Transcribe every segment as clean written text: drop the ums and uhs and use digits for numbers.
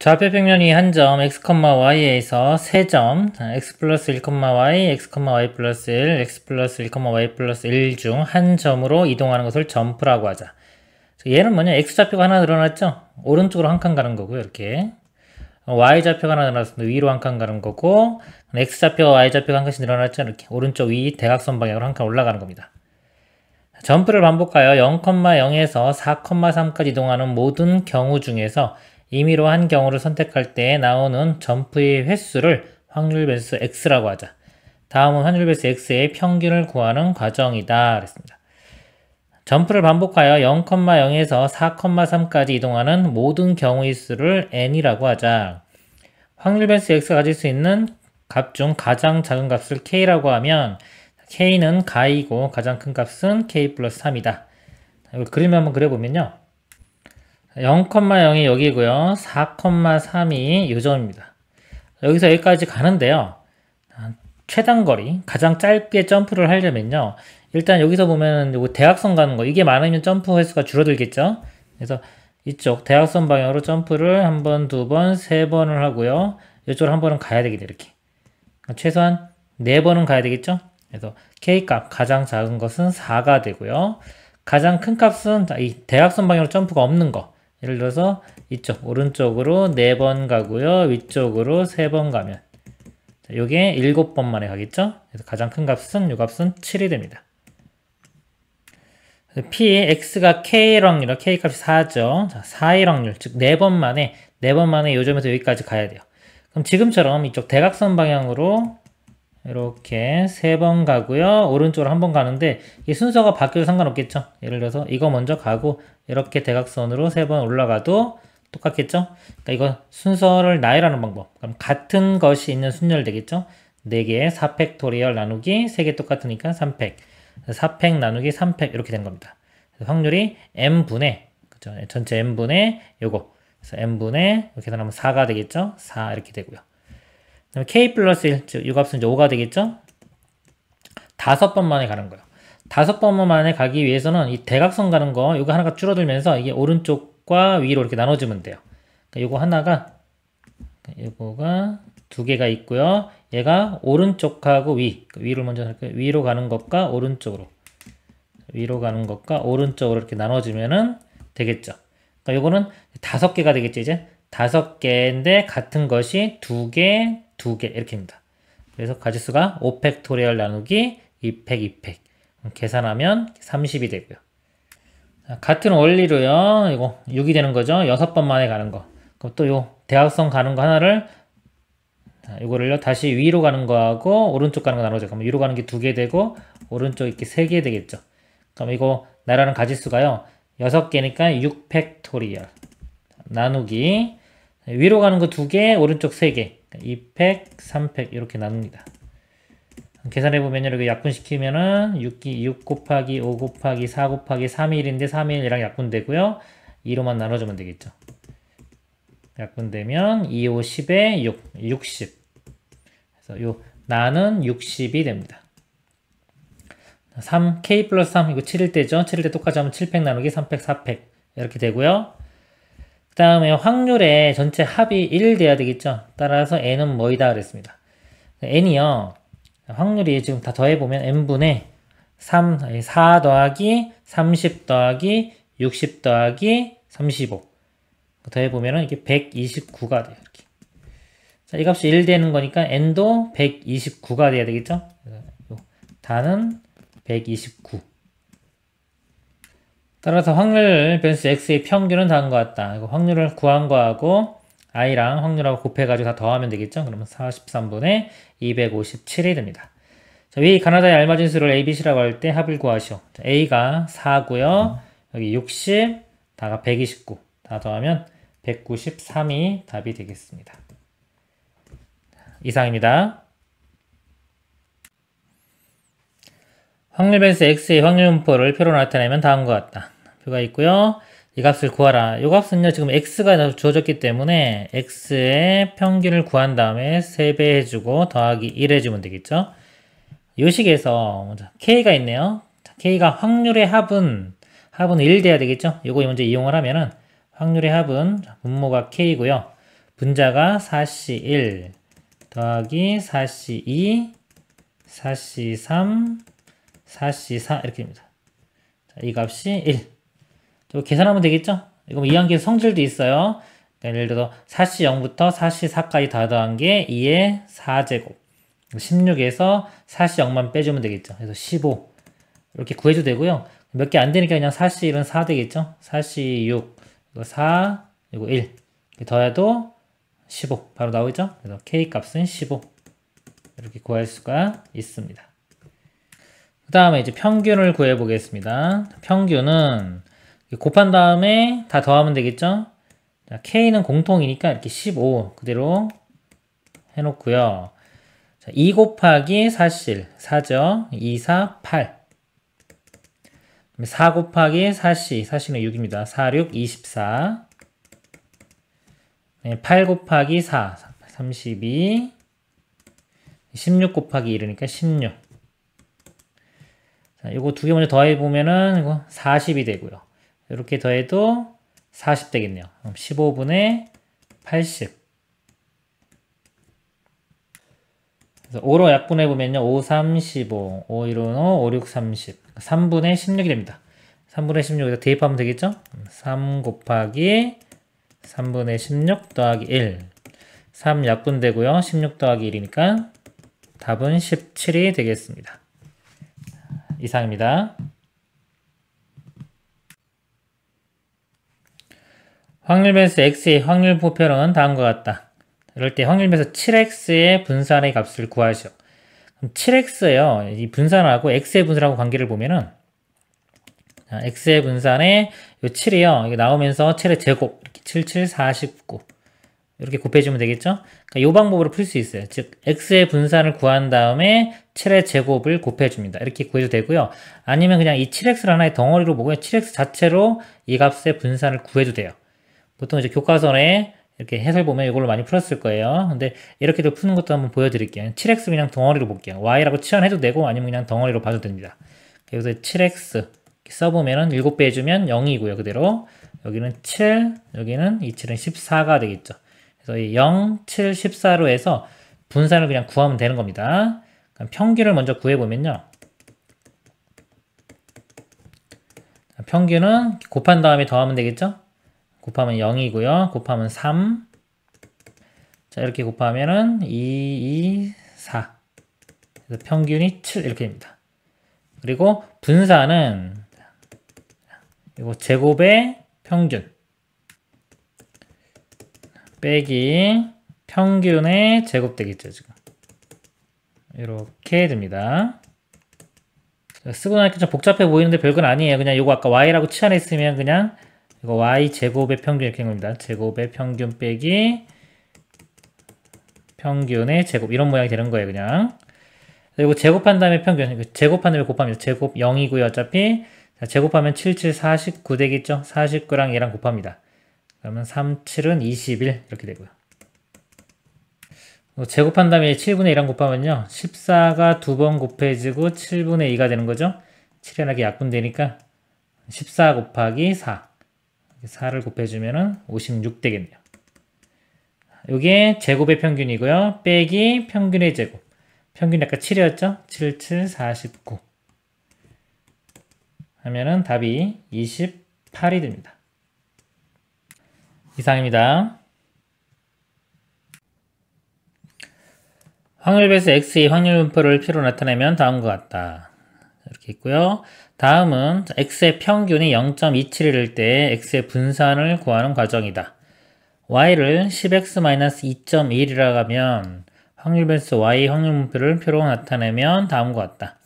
좌표평면이 한 점 x, y에서 세 점 x 플러스 1, y, x, y 플러스 1, x 플러스 1, y 플러스 1 중 한 점으로 이동하는 것을 점프라고 하자. 얘는 뭐냐? x좌표가 하나 늘어났죠? 오른쪽으로 한 칸 가는 거고요. 이렇게 y좌표가 하나 늘어났습니다. 위로 한 칸 가는 거고, x좌표와 y좌표가 한 칸씩 늘어났죠? 이렇게 오른쪽 위 대각선 방향으로 한 칸 올라가는 겁니다. 점프를 반복하여 0,0에서 4,3까지 이동하는 모든 경우 중에서 임의로 한 경우를 선택할 때 나오는 점프의 횟수를 확률 변수 x라고 하자. 다음은 확률 변수 x의 평균을 구하는 과정이다. 그랬습니다. 점프를 반복하여 0,0에서 4,3까지 이동하는 모든 경우의 수를 n이라고 하자. 확률 변수 x가 가질 수 있는 값 중 가장 작은 값을 k라고 하면 k는 가이고 가장 큰 값은 k 플러스 3이다. 이걸 그림을 한번 그려보면요. 0,0이 여기고요. 4,3이 이 점입니다. 여기서 여기까지 가는데요. 최단 거리, 가장 짧게 점프를 하려면요. 일단 여기서 보면 요거 대각선 가는 거, 이게 많으면 점프 횟수가 줄어들겠죠. 그래서 이쪽 대각선 방향으로 점프를 한 번, 두 번, 세 번을 하고요. 이쪽으로 한 번은 가야 되겠네, 이렇게. 최소한 네 번은 가야 되겠죠. 그래서 K값 가장 작은 것은 4가 되고요. 가장 큰 값은 이 대각선 방향으로 점프가 없는 거. 예를 들어서 이쪽 오른쪽으로 4번 가고요. 위쪽으로 3번 가면 요게 7번 만에 가겠죠. 그래서 가장 큰 값은 요 값은 7이 됩니다. P의 X가 K의 확률, K값이 4죠. 자, 4의 확률, 즉 4번 만에 요 점에서 여기까지 가야 돼요. 그럼 지금처럼 이쪽 대각선 방향으로 이렇게 3번 가고요. 오른쪽으로 한 번 가는데 이 순서가 바뀌어도 상관없겠죠. 예를 들어서 이거 먼저 가고 이렇게 대각선으로 3번 올라가도 똑같겠죠. 그러니까 이거 순서를 나열하는 방법. 그럼 같은 것이 있는 순열 되겠죠. 4개 4팩토리얼 나누기 3개 똑같으니까 3팩. 4팩 나누기 3팩 이렇게 된 겁니다. 확률이 n분의 그죠? 전체 n분의 요거. 그래서 n분의 이렇게 나누면 4가 되겠죠. 4 이렇게 되고요. k 플러스 1, 즉, 이 값은 이제 5가 되겠죠? 5번 만에 가는 거예요. 5번 만에 가기 위해서는 이 대각선 가는 거, 이거 하나가 줄어들면서 이게 오른쪽과 위로 이렇게 나눠주면 돼요. 그러니까 이거 하나가, 이거가 2개가 있고요. 얘가 오른쪽하고 위로 먼저 할게요. 위로 가는 것과 오른쪽으로. 위로 가는 것과 오른쪽으로 이렇게 나눠주면은 되겠죠. 그러니까 이거는 5개가 되겠죠, 이제? 5개인데 같은 것이 2개, 2개 이렇게입니다. 그래서 가지수가 5팩토리얼 나누기 2팩, 2팩 계산하면 30이 되고요. 같은 원리로요. 이거 6이 되는 거죠. 6번 만에 가는 거. 그럼 또 요 대각선 가는 거 하나를 이거를요 다시 위로 가는 거하고 오른쪽 가는 거 나누죠. 그럼 위로 가는 게 2개 되고 오른쪽 이렇게 3개 되겠죠. 그럼 이거 나라는 가지수가요 6개니까 6팩토리얼 나누기 위로 가는 거 2개, 오른쪽 3개. 2팩, 3팩 이렇게 나눕니다. 계산해보면 이렇게 약분시키면은 6 곱하기 5 곱하기 4 곱하기 3일인데 3일이랑 약분되고요. 2로만 나눠주면 되겠죠. 약분되면 2, 5, 10에 6, 60. 그래서 요 나는 60이 됩니다. 3, K 플러스 3, 이거 7일 때죠. 7일 때 똑같이 하면 7팩 나누기 3팩, 4팩 이렇게 되고요. 그 다음에 확률의 전체 합이 1 돼야 되겠죠. 따라서 n은 뭐이다 그랬습니다. n이요. 확률이 지금 다 더해보면 n분의 4 더하기 30 더하기 60 더하기 35 더해보면 이게 129가 돼요. 이렇게. 자, 이 값이 1 되는 거니까 n도 129가 돼야 되겠죠. 다는 129. 따라서 확률 변수 x의 평균은 다음과 같다. 이거 확률을 구한 거하고 i랑 확률하고 곱해가지고 다 더하면 되겠죠. 그러면 43분의 257이 됩니다. 자, 위 가나다의 알맞은 수를 a, b, c라고 할 때 합을 구하시오. 자, a가 4고요. 여기 60, 다가 129. 다 더하면 193이 답이 되겠습니다. 이상입니다. 확률 변수 x의 확률 분포를 표로 나타내면 다음과 같다. 표가 있고요. 이 값을 구하라. 이 값은요, 지금 x가 주어졌기 때문에 x의 평균을 구한 다음에 3배 해주고 더하기 1 해주면 되겠죠. 이 식에서 k가 있네요. k가 확률의 합은 1 돼야 되겠죠. 이거 먼저 이용을 하면은 확률의 합은 분모가 k이고요. 분자가 4C1 더하기 4C2 4C3 4C4 이렇게 됩니다. 자, 이 값이 1. 계산하면 되겠죠? 이거 이항계 성질도 있어요. 그러니까 예를 들어 4C0부터 4C4까지 다 더한 게 2의 4제곱 16에서 4C0만 빼주면 되겠죠. 그래서 15 이렇게 구해도 되고요. 몇 개 안 되니까 그냥 4C1은 4 되겠죠. 4C6 이거 4 이거 1 더해도 15 바로 나오죠. 그래서 K 값은 15 이렇게 구할 수가 있습니다. 그 다음에 이제 평균을 구해 보겠습니다. 평균은 곱한 다음에 다 더하면 되겠죠. 자, K는 공통이니까 이렇게 15 그대로 해놓고요. 자, 2 곱하기 4C1 4죠. 2, 4, 8 4 곱하기 4C 4C는 6입니다. 4, 6, 24 8 곱하기 4 32 16 곱하기 1이니까 16 자, 이거 두 개 먼저 더해보면은 이거 40이 되고요. 이렇게 더해도 40 되겠네요. 그럼 15분의 80 그래서 5로 약분해보면요. 5, 3, 15 5, 1, 5, 5, 6, 30 3분의 16이 됩니다. 3분의 16에서 대입하면 되겠죠? 3 곱하기 3분의 16 더하기 1 3 약분되고요. 16 더하기 1이니까 답은 17이 되겠습니다. 이상입니다. 확률 배수 x의 확률 보편은 다음과 같다. 이럴 때 확률 배수 7x의 분산의 값을 구하시오. 그럼 7x예요. 이 분산하고 x의 분산하고 관계를 보면은 자, x의 분산에 요 7이요. 이게 나오면서 7의 제곱 이렇게 7, 7, 49 이렇게 곱해주면 되겠죠? 그러니까 이 방법으로 풀 수 있어요. 즉 x의 분산을 구한 다음에 7의 제곱을 곱해줍니다. 이렇게 구해도 되고요. 아니면 그냥 이 7x를 하나의 덩어리로 보고 7x 자체로 이 값의 분산을 구해도 돼요. 보통 이제 교과서에 이렇게 해설 보면 이걸로 많이 풀었을 거예요. 근데 이렇게도 푸는 것도 한번 보여드릴게요. 7x 그냥 덩어리로 볼게요. y라고 치환해도 되고 아니면 그냥 덩어리로 봐도 됩니다. 그래서 7x 써보면은 7배 해주면 0이고요. 그대로 여기는 7, 여기는 이 7은 14가 되겠죠. 그래서 이 0, 7, 14로 해서 분산을 그냥 구하면 되는 겁니다. 그럼 평균을 먼저 구해보면요. 평균은 곱한 다음에 더하면 되겠죠? 곱하면 0이고요. 곱하면 3. 자, 이렇게 곱하면은 2, 2, 4. 그래서 평균이 7 이렇게 됩니다. 그리고 분산은 이거 제곱의 평균 빼기 평균의 제곱 되겠죠, 지금. 이렇게 됩니다. 쓰고 나니까 좀 복잡해 보이는데 별건 아니에요. 그냥 이거 아까 y라고 치환했으면 그냥 이거 y 제곱의 평균 이렇게 된 겁니다. 제곱의 평균 빼기 평균의 제곱 이런 모양이 되는 거예요, 그냥. 그리고 제곱한 다음에 평균, 제곱한 다음에 곱합니다. 제곱 0이고요, 어차피. 자, 제곱하면 7, 7, 49 되겠죠? 49랑 얘랑 곱합니다. 그러면 3, 7은 21 이렇게 되고요. 제곱한 다음에 7분의 1랑 곱하면요. 14가 두 번 곱해지고 7분의 2가 되는 거죠. 7이라게 약분되니까 14 곱하기 4. 4를 곱해주면 56 되겠네요. 이게 제곱의 평균이고요. 빼기 평균의 제곱. 평균이 아까 7이었죠? 7, 7, 49. 하면은 답이 28이 됩니다. 이상입니다. 확률 배수 x의 확률 분포를 표로 나타내면 다음과 같다. 이렇게 있고요. 다음은 x의 평균이 0.27일 때 x의 분산을 구하는 과정이다. y를 10x-2.1이라고 하면 확률 배수 y 확률 분포를 표로 나타내면 다음과 같다.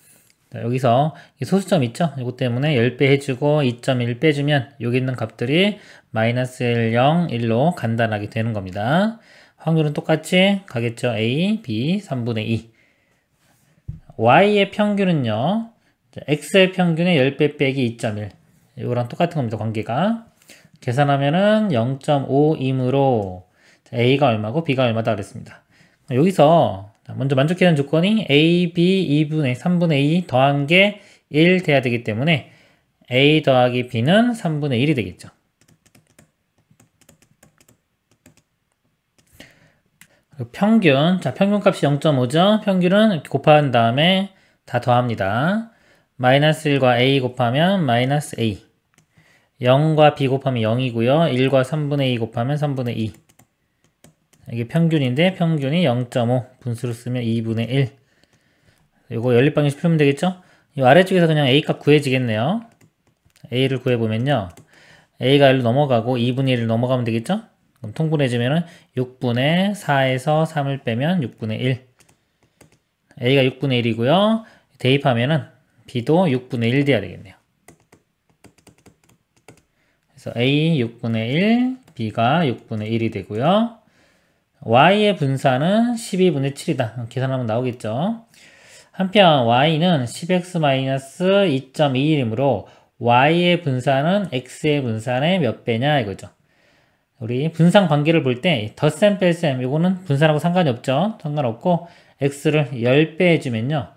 자, 여기서 이 소수점 있죠? 이것 때문에 10배 해주고 2.1 빼주면 여기 있는 값들이 마이너스 1, 0, 1로 간단하게 되는 겁니다. 확률은 똑같이 가겠죠? a, b, 3분의 2. y의 평균은요. x의 평균의 10배 빼기 2.1. 이거랑 똑같은 겁니다. 관계가. 계산하면은 0.5이므로 a가 얼마고 b가 얼마다 그랬습니다. 여기서 먼저 만족해야 하는 조건이 a, b, 2분의 3분의 2 더한 게 1 돼야 되기 때문에 a 더하기 b는 3분의 1이 되겠죠. 평균. 자, 평균값이 0.5죠? 평균은 이렇게 곱한 다음에 다 더합니다. 마이너스 1과 a 곱하면 마이너스 a. 0과 b 곱하면 0이고요. 1과 3분의 2 곱하면 3분의 2. 이게 평균인데 평균이 0.5. 분수로 쓰면 2분의 1. 이거 연립방정식 풀면 되겠죠? 이 아래쪽에서 그냥 a 값 구해지겠네요. a를 구해보면요. a가 1로 넘어가고 2분의 1을 넘어가면 되겠죠? 그럼 통분해주면은 6분의 4에서 3을 빼면 6분의 1. a가 6분의 1이고요. 대입하면은 b도 6분의 1 돼야 되겠네요. 그래서 a 6분의 1, b가 6분의 1이 되고요. y의 분사는 12분의 7이다. 계산하면 나오겠죠. 한편 y는 10x-2.21이므로 y의 분사는 x의 분산의 몇 배냐 이거죠. 우리 분산 관계를 볼 때 덧셈 뺄셈 이거는 분산하고 상관이 없죠. 상관없고 x를 10배 해주면요.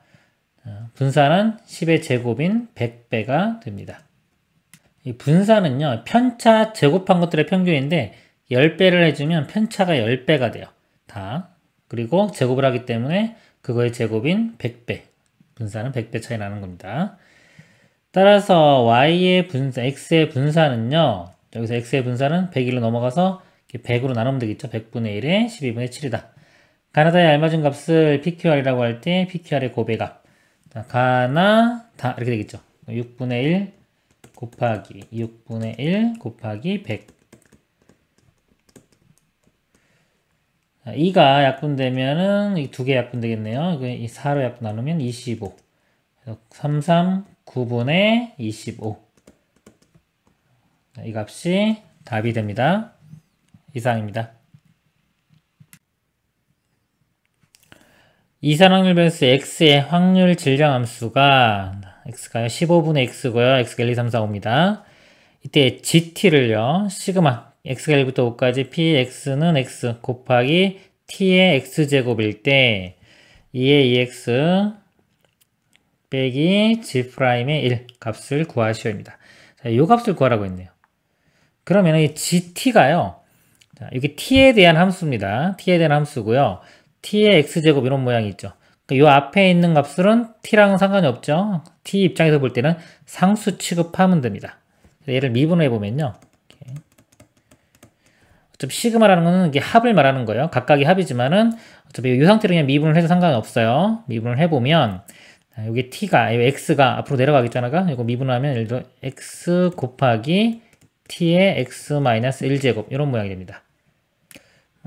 분산은 10의 제곱인 100배가 됩니다. 이 분산은요. 편차 제곱한 것들의 평균인데 10배를 해주면 편차가 10배가 돼요. 다. 그리고 제곱을 하기 때문에 그거의 제곱인 100배. 분산은 100배 차이 나는 겁니다. 따라서 y의 분산, x의 분산은요. 여기서 x의 분산은 100일로 넘어가서 100으로 나누면 되겠죠. 100분의 1에 12분의 7이다. 가나다의 알맞은 값을 PQR이라고 할 때 PQR의 고배값. 가나, 다 이렇게 되겠죠. 6분의 1 곱하기 6분의 1 곱하기 100. 2가 약분되면은 이 두 개 약분되겠네요. 이 4로 약분 나누면 25. 33, 9분의 25. 이 값이 답이 됩니다. 이상입니다. 이산확률 변수 x의 확률 질량 함수가 x가 15분의 x고요. x가 1, 2, 3, 4, 5입니다. 이때 gt를요. 시그마 x가 1부터 5까지 px는 x 곱하기 t의 x제곱일 때 2의 2x 빼기 g'의 1 값을 구하시오 입니다. 자, 이 값을 구하라고 했네요. 그러면 이 gt가요. 자, 이게 t에 대한 함수입니다. t에 대한 함수고요. t의 x제곱 이런 모양이 있죠. 이 앞에 있는 값들은 t랑은 상관이 없죠. t 입장에서 볼 때는 상수 취급하면 됩니다. 얘를 미분을 해보면요. 어차피 시그마라는 거는 이게 합을 말하는 거예요. 각각이 합이지만은 어차피 이 상태로 그냥 미분을 해도 상관이 없어요. 미분을 해보면 여기 t가, 이 x가 앞으로 내려가겠잖아요. 이거 미분하면 예를 들어 x 곱하기 t의 x-1제곱 이런 모양이 됩니다.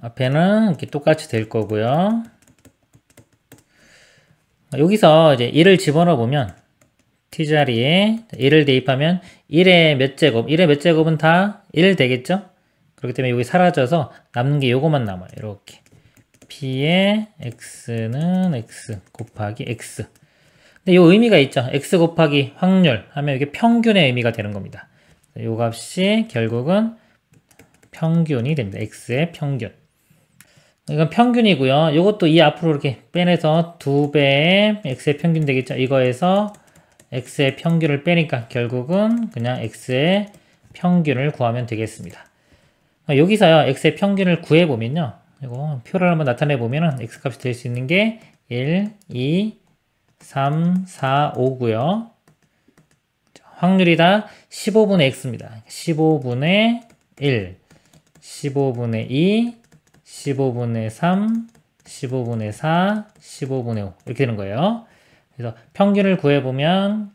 앞에는 이렇게 똑같이 될 거고요. 여기서 이제 1을 집어넣어 보면 t자리에 1을 대입하면 1의 몇 제곱, 1의 몇 제곱은 다 1 되겠죠? 그렇기 때문에 여기 사라져서 남는 게 요거만 남아요. 이렇게 p의 x는 x 곱하기 x. 근데 요 의미가 있죠. x 곱하기 확률 하면 이게 평균의 의미가 되는 겁니다. 요 값이 결국은 평균이 됩니다. x의 평균. 이건 평균이고요. 이것도 이 앞으로 이렇게 빼내서 2배의 x의 평균 되겠죠. 이거에서 x의 평균을 빼니까 결국은 그냥 x의 평균을 구하면 되겠습니다. 여기서요. x의 평균을 구해보면요. 이거 표를 한번 나타내보면은 x 값이 될 수 있는 게 1, 2, 3, 4, 5고요. 확률이 다 15분의 x입니다. 15분의 1, 15분의 2, 15분의 3, 15분의 4, 15분의 5 이렇게 되는 거예요. 그래서 평균을 구해보면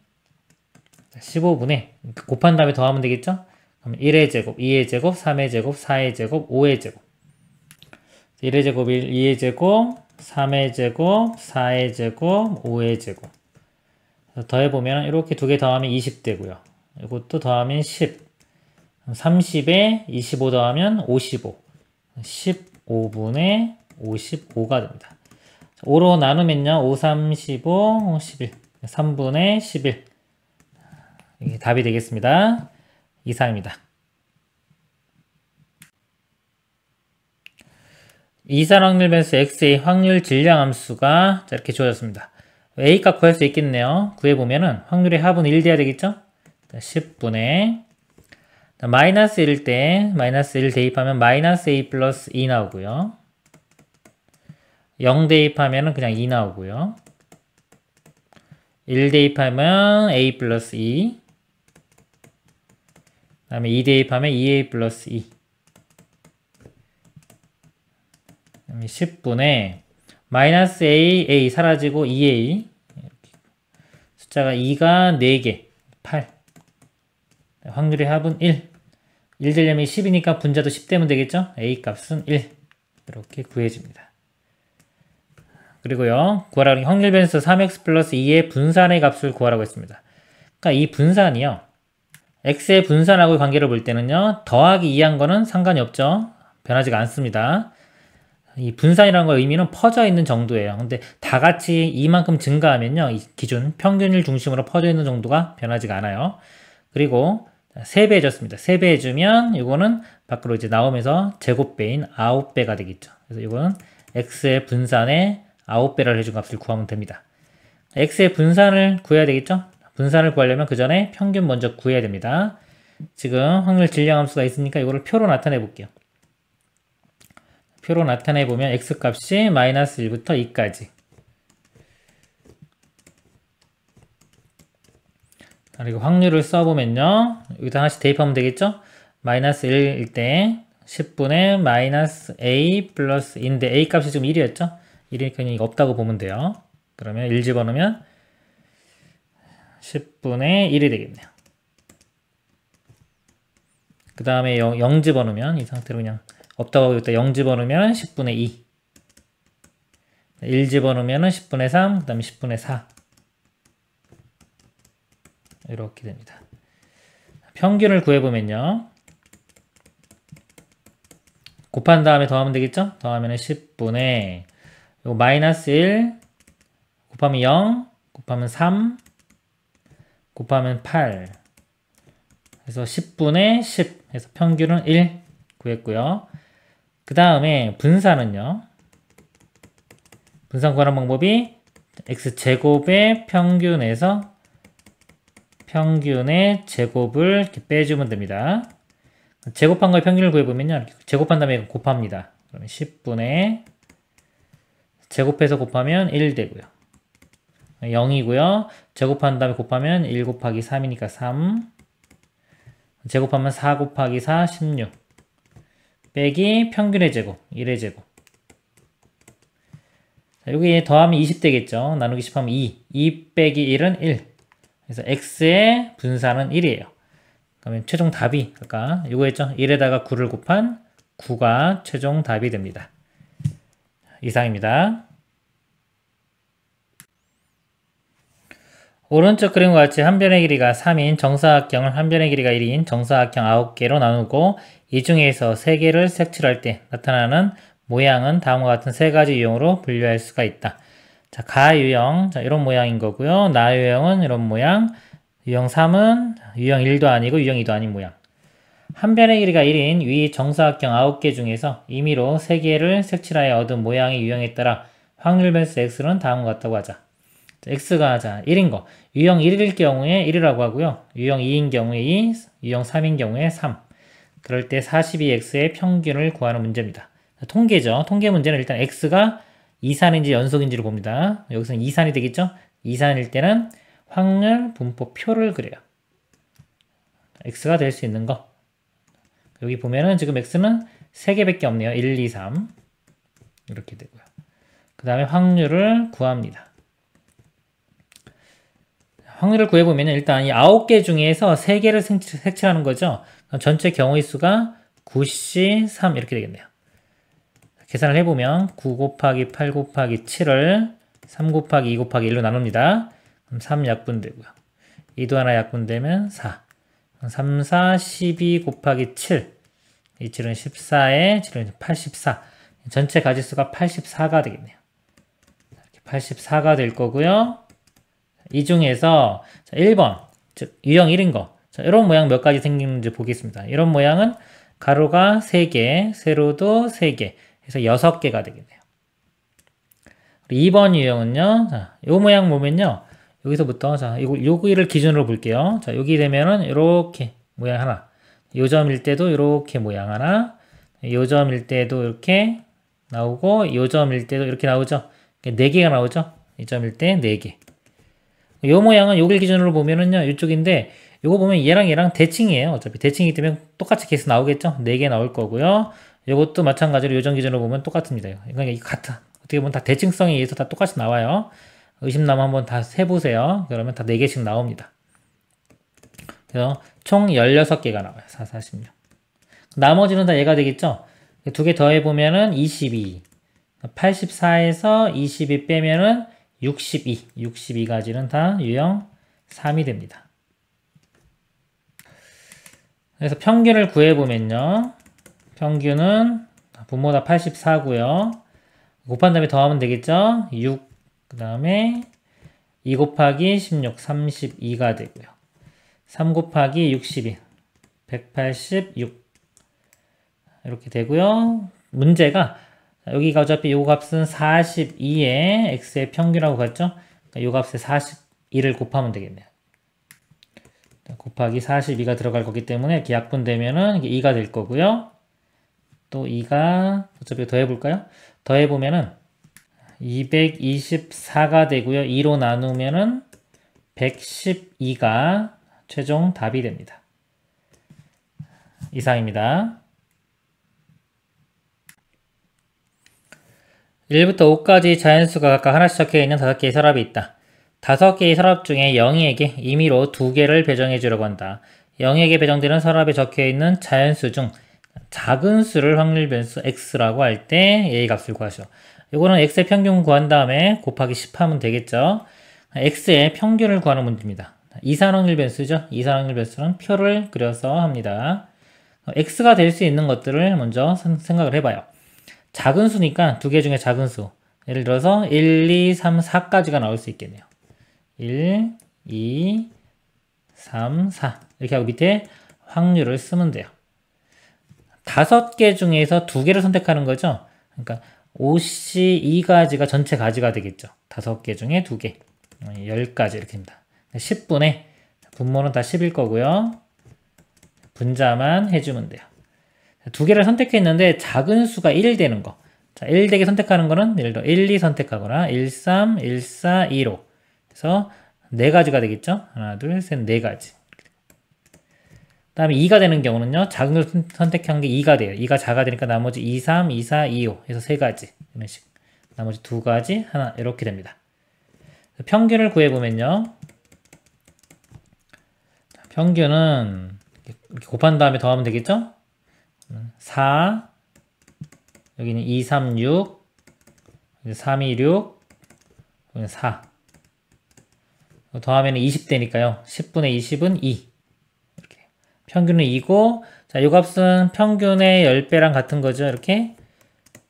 15분의 곱한 다음에 더하면 되겠죠? 그럼 1의 제곱, 2의 제곱, 3의 제곱, 4의 제곱, 5의 제곱 1의 제곱, 2의 제곱, 3의 제곱, 4의 제곱, 5의 제곱 더해보면 이렇게 두 개 더하면 20 되고요. 이것도 더하면 10 30에 25 더하면 55 15분의 55가 됩니다. 5로 나누면요. 5, 3, 15, 11 3분의 11 이게 답이 되겠습니다. 이상입니다. 이산확률 변수 x의 확률 질량 함수가 이렇게 주어졌습니다. a값 구할 수 있겠네요. 구해보면은 확률의 합은 1 돼야 되겠죠? 10분의 마이너스 1일 때 마이너스 1 대입하면 마이너스 a 플러스 2 나오고요. 0 대입하면 그냥 2 나오고요. 1 대입하면 a 플러스 2. 그 다음에 2 대입하면 2a 플러스 2. 그 다음에 10분의 마이너스 a 사라지고 2a. 숫자가 2가 4개. 8. 확률의 합은 1. 1 되려면 10이니까 분자도 10 되면 되겠죠? a 값은 1. 이렇게 구해집니다. 그리고요, 구하라고 확률 변수 3x 플러스 2의 분산의 값을 구하라고 했습니다. 그러니까 이 분산이요, x의 분산하고의 관계를 볼 때는요, 더하기 2한 거는 상관이 없죠. 변하지가 않습니다. 이 분산이라는 거 의미는 퍼져 있는 정도예요. 근데 다 같이 이만큼 증가하면요, 이 기준 평균을 중심으로 퍼져 있는 정도가 변하지가 않아요. 그리고 3배 해줬습니다. 3배 해주면 이거는 밖으로 이제 나오면서 제곱배인 9배가 되겠죠. 그래서 이거는 x의 분산의 9배를 해준 값을 구하면 됩니다. x의 분산을 구해야 되겠죠? 분산을 구하려면 그 전에 평균 먼저 구해야 됩니다. 지금 확률 질량함수가 있으니까 이거를 표로 나타내 볼게요. 표로 나타내 보면 x값이 마이너스 1부터 2까지. 그리고 확률을 써보면요, 여기다 하나씩 대입하면 되겠죠? 마이너스 1일 때 10분의 마이너스 a 플러스 2인데 a 값이 지금 1이었죠? 1이니까 이거 없다고 보면 돼요. 그러면 1 집어넣으면 10분의 1이 되겠네요. 그 다음에 0 집어넣으면 이 상태로 그냥 없다고 하고 있다. 0 집어넣으면 10분의 2. 1 집어넣으면 10분의 3, 그 다음에 10분의 4. 이렇게 됩니다. 평균을 구해보면요, 곱한 다음에 더하면 되겠죠? 더하면 10분의 요거 마이너스 1 곱하면 0 곱하면 3 곱하면 8 그래서 10분의 10 해서 평균은 1 구했고요. 그 다음에 분산은요, 분산 구하는 방법이 x제곱의 평균에서 평균의 제곱을 이렇게 빼주면 됩니다. 제곱한 거의 평균을 구해보면요, 이렇게 제곱한 다음에 곱합니다. 그러면 10분의 제곱해서 곱하면 1 되고요. 0이고요. 제곱한 다음에 곱하면 1 곱하기 3이니까 3. 제곱하면 4 곱하기 4, 16. 빼기 평균의 제곱, 1의 제곱. 자, 여기 더하면 20 되겠죠. 나누기 10 하면 2. 2 빼기 1은 1. 그래서 x의 분산은 1이에요. 그러면 최종 답이, 아까 이거 했죠? 1에다가 9를 곱한 9가 최종 답이 됩니다. 이상입니다. 오른쪽 그림과 같이 한 변의 길이가 3인 정사각형을 한 변의 길이가 1인 정사각형 9개로 나누고 이 중에서 3개를 색칠할 때 나타나는 모양은 다음과 같은 3가지 유형으로 분류할 수가 있다. 자, 가유형, 자, 이런 모양인 거고요. 나유형은 이런 모양, 유형 3은 유형 1도 아니고 유형 2도 아닌 모양. 한 변의 길이가 1인 위 정사각형 9개 중에서 임의로 3개를 색칠하여 얻은 모양의 유형에 따라 확률 변수 x는 다음과 같다고 하자. 자, x가 자 1인 거, 유형 1일 경우에 1이라고 하고요. 유형 2인 경우에 2, 유형 3인 경우에 3. 그럴 때 42x의 평균을 구하는 문제입니다. 자, 통계죠. 통계 문제는 일단 x가 이산인지 연속인지를 봅니다. 여기서는 이산이 되겠죠? 이산일 때는 확률 분포표를 그려요. x가 될 수 있는 거. 여기 보면은 지금 x는 3개밖에 없네요. 1, 2, 3. 이렇게 되고요. 그 다음에 확률을 구합니다. 확률을 구해보면 일단 이 9개 중에서 3개를 색칠하는 거죠. 전체 경우의 수가 9C 3 이렇게 되겠네요. 계산을 해보면 9 곱하기 8 곱하기 7을 3 곱하기 2 곱하기 1로 나눕니다. 그럼 3 약분되고요. 2도 하나 약분되면 4. 3, 4, 12 곱하기 7. 이 7은 14에 7은 84. 전체 가지수가 84가 되겠네요. 이렇게 84가 될 거고요. 이 중에서 1번, 즉 유형 1인 거. 자, 이런 모양 몇 가지 생기는지 보겠습니다. 이런 모양은 가로가 3개, 세로도 3개. 해서 6개가 되겠네요. 2번 유형은요. 자, 요 모양 보면요. 여기서부터 자, 여기를 기준으로 볼게요. 자, 여기 되면은 이렇게 모양 하나. 요 점일 때도 이렇게 모양 하나. 요 점일 때도 이렇게 나오고 요점일 때도 이렇게 나오죠. 4개가 나오죠. 이 점일 때 4개. 요 모양은 요걸 기준으로 보면은요, 이쪽인데 요거 보면 얘랑 대칭이에요. 어차피 대칭이기 때문에 똑같이 계속 나오겠죠. 4개 나올 거고요. 요것도 마찬가지로 요점 기준으로 보면 똑같습니다. 그러니까 이게 같아. 어떻게 보면 다 대칭성에 의해서 다 똑같이 나와요. 의심나무 한번 다 세보세요. 그러면 다 4개씩 나옵니다. 그래서 총 16개가 나와요. 4, 46. 나머지는 다 얘가 되겠죠? 2개 더해보면은 22. 84에서 22 빼면은 62. 62가지는 다 유형 3이 됩니다. 그래서 평균을 구해보면요. 평균은 분모 다 84고요. 곱한 다음에 더하면 되겠죠? 6, 그 다음에 2 곱하기 16, 32가 되고요. 3 곱하기 62, 186 이렇게 되고요. 문제가 여기가 어차피 요 값은 42에 x의 평균하고 같죠? 요 값에 42를 곱하면 되겠네요. 곱하기 42가 들어갈 거기 때문에 이렇게 약분되면은 이게 2가 될 거고요. 또 2가 어차피 더해볼까요? 더해보면은 224가 되고요. 2로 나누면은 112가 최종 답이 됩니다. 이상입니다. 1부터 5까지 자연수가 각각 하나씩 적혀있는 5개의 서랍이 있다. 5개의 서랍 중에 영희에게 임의로 2개를 배정해 주려고 한다. 영희에게 배정되는 서랍에 적혀있는 자연수 중 작은 수를 확률 변수 x라고 할 때 얘의 값을 구하시오. 이거는 x의 평균 구한 다음에 곱하기 10 하면 되겠죠. x의 평균을 구하는 문제입니다. 이산 확률 변수죠. 이산 확률 변수는 표를 그려서 합니다. x가 될 수 있는 것들을 먼저 생각을 해봐요. 작은 수니까 2개 중에 작은 수. 예를 들어서 1, 2, 3, 4까지가 나올 수 있겠네요. 1, 2, 3, 4 이렇게 하고 밑에 확률을 쓰면 돼요. 5개 중에서 2개를 선택하는 거죠. 그러니까 52가지가 전체 가지가 되겠죠. 5개 중에 2개. 10가지 이렇게 됩니다. 10분의 분모는 다 10일 거고요. 분자만 해주면 돼요. 2개를 선택했는데 작은 수가 1 되는 거. 자, 1 되게 선택하는 거는 예를 들어 1, 2 선택하거나 1, 3, 1, 4, 2, 5. 그래서 4가지가 되겠죠. 하나, 둘, 셋, 4가지. 그 다음에 2가 되는 경우는요. 작은 걸 선택한 게 2가 돼요. 2가 작아 되니까 나머지 2, 3, 2, 4, 2, 5 해서 3가지. 이런 식. 나머지 2가지, 하나 이렇게 됩니다. 평균을 구해보면요. 평균은 이렇게 곱한 다음에 더하면 되겠죠. 4 여기는 2, 3, 6 3, 2, 6 4 더하면 20되니까요. 10분의 20은 2 이렇게. 평균은 2고 자, 요 값은 평균의 10배랑 같은 거죠. 이렇게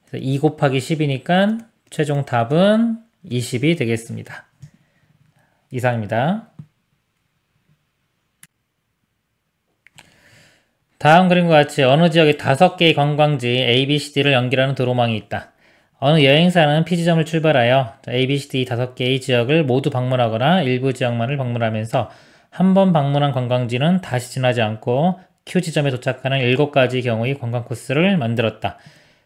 그래서 2 곱하기 10이니까 최종 답은 20이 되겠습니다. 이상입니다. 다음 그림과 같이 어느 지역에 5개의 관광지 A, B, C, D를 연결하는 도로망이 있다. 어느 여행사는 P지점을 출발하여 A, B, C, D 5개의 지역을 모두 방문하거나 일부 지역만을 방문하면서 한 번 방문한 관광지는 다시 지나지 않고 Q지점에 도착하는 7가지 경우의 관광 코스를 만들었다.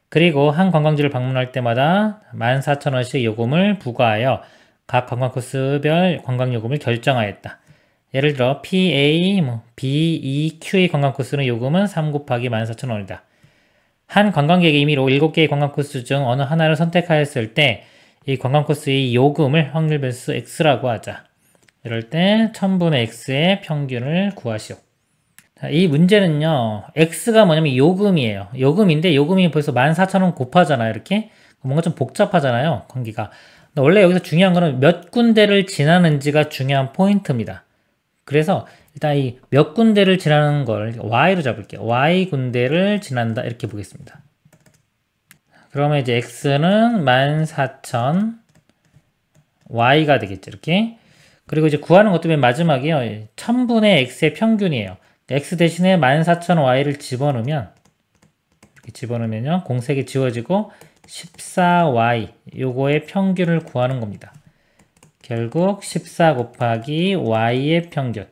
그리고 한 관광지를 방문할 때마다 14,000원씩 요금을 부과하여 각 관광 코스별 관광 요금을 결정하였다. 예를 들어 PA, B, E, Q의 관광 코스는 요금은 3 곱하기 14,000원이다. 한 관광객이 임의로 7개의 관광 코스 중 어느 하나를 선택하였을 때 이 관광 코스의 요금을 확률 변수 x라고 하자. 이럴 때 1000분의 x의 평균을 구하시오. 자, 이 문제는요. x가 뭐냐면 요금이에요. 요금인데 요금이 벌써 14,000원 곱하잖아요. 이렇게. 뭔가 좀 복잡하잖아요. 관계가. 원래 여기서 중요한 거는 몇 군데를 지나는지가 중요한 포인트입니다. 그래서 일단 이 몇 군데를 지나는 걸 y로 잡을게요. y 군데를 지난다 이렇게 보겠습니다. 그러면 이제 x는 14,000 y가 되겠죠. 이렇게. 그리고 이제 구하는 것도 맨 마지막이요. 1000분의 x의 평균이에요. x 대신에 14,000y를 집어넣으면 이렇게 집어넣으면요. 공색이 지워지고 14y 요거의 평균을 구하는 겁니다. 결국 14 곱하기 y의 평균.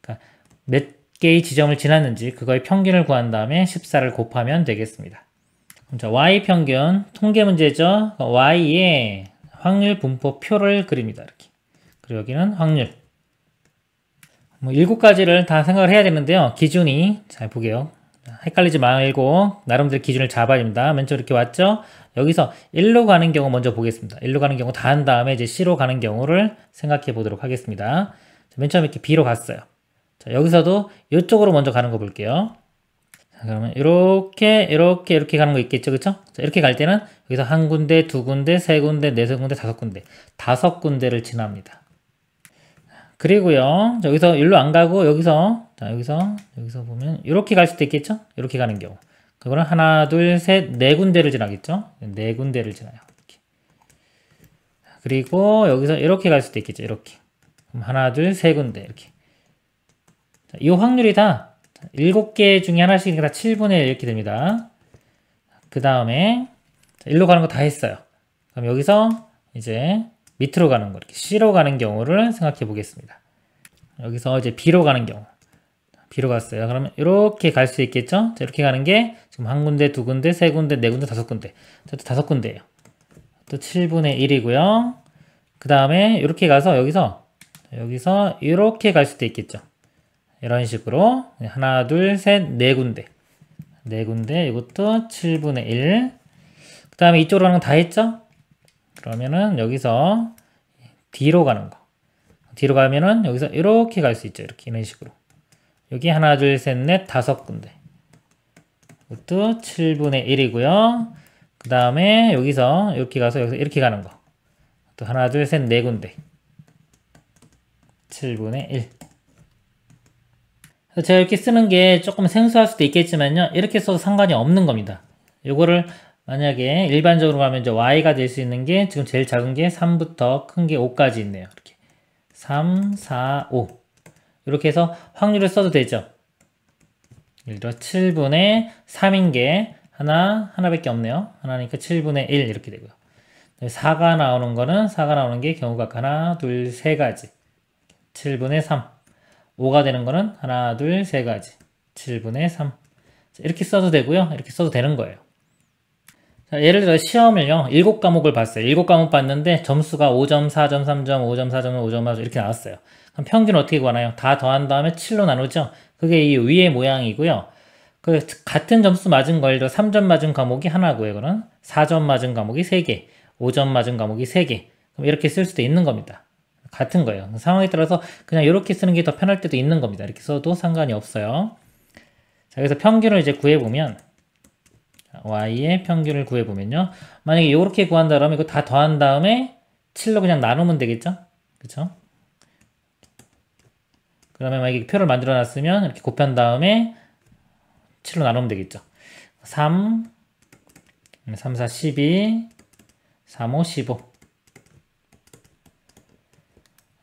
그러니까 몇 개의 지점을 지났는지 그거의 평균을 구한 다음에 14를 곱하면 되겠습니다. 자, y 평균 통계 문제죠. y의 확률 분포표를 그립니다. 이렇게. 그리고 여기는 확률. 뭐 7가지를 다 생각을 해야 되는데요. 기준이 잘 보게요. 헷갈리지 말고 나름대로 기준을 잡아야 됩니다. 맨 처음 이렇게 왔죠? 여기서 1로 가는 경우 먼저 보겠습니다. 1로 가는 경우 다 한 다음에 이제 C로 가는 경우를 생각해 보도록 하겠습니다. 맨 처음 이렇게 B로 갔어요. 자, 여기서도 이쪽으로 먼저 가는 거 볼게요. 자, 그러면 이렇게 가는 거 있겠죠, 그쵸? 자, 이렇게 갈 때는 여기서 한 군데, 두 군데, 세 군데, 네세 군데, 다섯 군데, 5군데를 지납니다. 그리고요, 자, 여기서 일로 안 가고 여기서 자, 여기서 보면 이렇게 갈 수도 있겠죠? 이렇게 가는 경우. 그거는 하나, 둘, 셋, 네 군데를 지나겠죠? 네 군데를 지나요. 이렇게. 그리고 여기서 이렇게 갈 수도 있겠죠? 이렇게. 그럼 하나, 둘, 세 군데 이렇게. 자, 이 확률이 다 7개 중에 하나씩 다 7분의 1 이렇게 됩니다. 그 다음에 일로 가는 거 다 했어요. 그럼 여기서 이제 밑으로 가는 거, 이렇게 C로 가는 경우를 생각해 보겠습니다. 여기서 이제 B로 가는 경우. B로 갔어요. 그러면 이렇게 갈 수 있겠죠? 자, 이렇게 가는 게 지금 한 군데, 두 군데, 세 군데, 네 군데, 5군데. 자, 또 5군데예요. 또 7분의 1이고요. 그 다음에 이렇게 가서 여기서 이렇게 갈 수도 있겠죠. 이런 식으로 하나, 둘, 셋, 네 군데. 네 군데. 이것도 7분의 1. 그 다음에 이쪽으로 가는 거 다 했죠? 그러면은 여기서 D로 가는 거. 뒤로 가면은 여기서 이렇게 갈 수 있죠. 이렇게 이런 식으로. 여기 하나, 둘, 셋, 넷, 5군데. 이것도 7분의 1이고요. 그 다음에 여기서 이렇게 가서 여기서 이렇게 가는 거. 또 하나, 둘, 셋, 네 군데. 7분의 1. 제가 이렇게 쓰는 게 조금 생소할 수도 있겠지만요. 이렇게 써도 상관이 없는 겁니다. 요거를 만약에 일반적으로 가면 이제 y가 될 수 있는 게 지금 제일 작은 게 3부터 큰 게 5까지 있네요. 이렇게 3, 4, 5 이렇게 해서 확률을 써도 되죠. 예를 들어 7분의 3인 게 하나밖에 없네요. 하나니까 7분의 1 이렇게 되고요. 4가 나오는 게 경우가 하나, 둘, 세 가지. 7분의 3. 5가 되는 거는 하나, 둘, 세 가지. 7분의 3. 이렇게 써도 되고요. 이렇게 써도 되는 거예요. 자, 예를 들어 시험을요. 7과목을 봤어요. 7과목 봤는데 점수가 5점, 4점, 3점, 5점, 4점, 5점, 4점 이렇게 나왔어요. 그럼 평균 어떻게 구하나요? 다 더한 다음에 7로 나누죠. 그게 이 위의 모양이고요. 그 같은 점수 맞은 거, 예를 들어 3점 맞은 과목이 하나고요. 이거는 4점 맞은 과목이 3개, 5점 맞은 과목이 3개. 그럼 이렇게 쓸 수도 있는 겁니다. 같은 거예요. 상황에 따라서 그냥 이렇게 쓰는 게 더 편할 때도 있는 겁니다. 이렇게 써도 상관이 없어요. 자, 그래서 평균을 이제 구해보면 y의 평균을 구해보면요. 만약에 이렇게 구한다 그러면 이거 다 더한 다음에 7로 그냥 나누면 되겠죠? 그쵸? 그러면 만약에 표를 만들어 놨으면 이렇게 곱한 다음에 7로 나누면 되겠죠? 3, 4, 12, 3, 5, 15.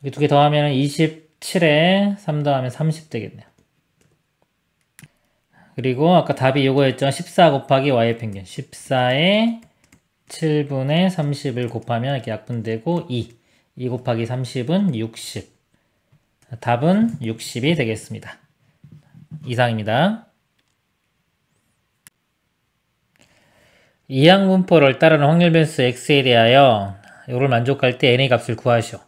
이렇게 두 개 더하면 27에 3 더하면 30 되겠네요. 그리고 아까 답이 요거였죠. 14 곱하기 y의 평균. 14에 7분의 30을 곱하면 이렇게 약분되고 2. 2 곱하기 30은 60. 답은 60이 되겠습니다. 이상입니다. 이항분포를 따르는 확률 변수 x에 대하여 이걸 만족할 때 n의 값을 구하시오.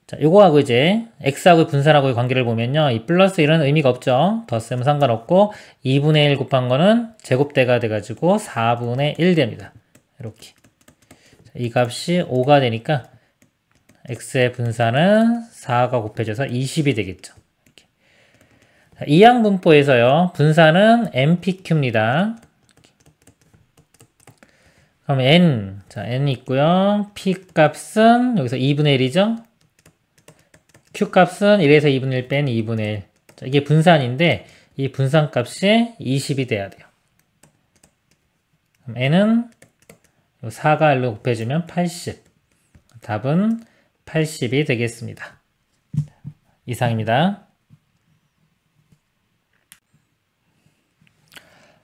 자, 요거하고 이제 x하고 분산하고의 관계를 보면요. 이 플러스 1은 의미가 없죠. 덧셈은 상관없고 2분의 1 곱한 거는 제곱대가 돼가지고 4분의 1 됩니다. 이렇게. 자, 이 값이 5가 되니까 x의 분산은 4가 곱해져서 20이 되겠죠. 이렇게. 자, 이항분포에서요. 분산은 npq입니다. 그럼 n, 자, n 있고요. p 값은 여기서 2분의 1이죠. q 값은 1에서 2분의 1 뺀 2분의 1. 자, 이게 분산인데 이 분산 값이 20이 돼야 돼요. 그럼 n은 4가 1로 곱해주면 80. 답은 80이 되겠습니다. 이상입니다.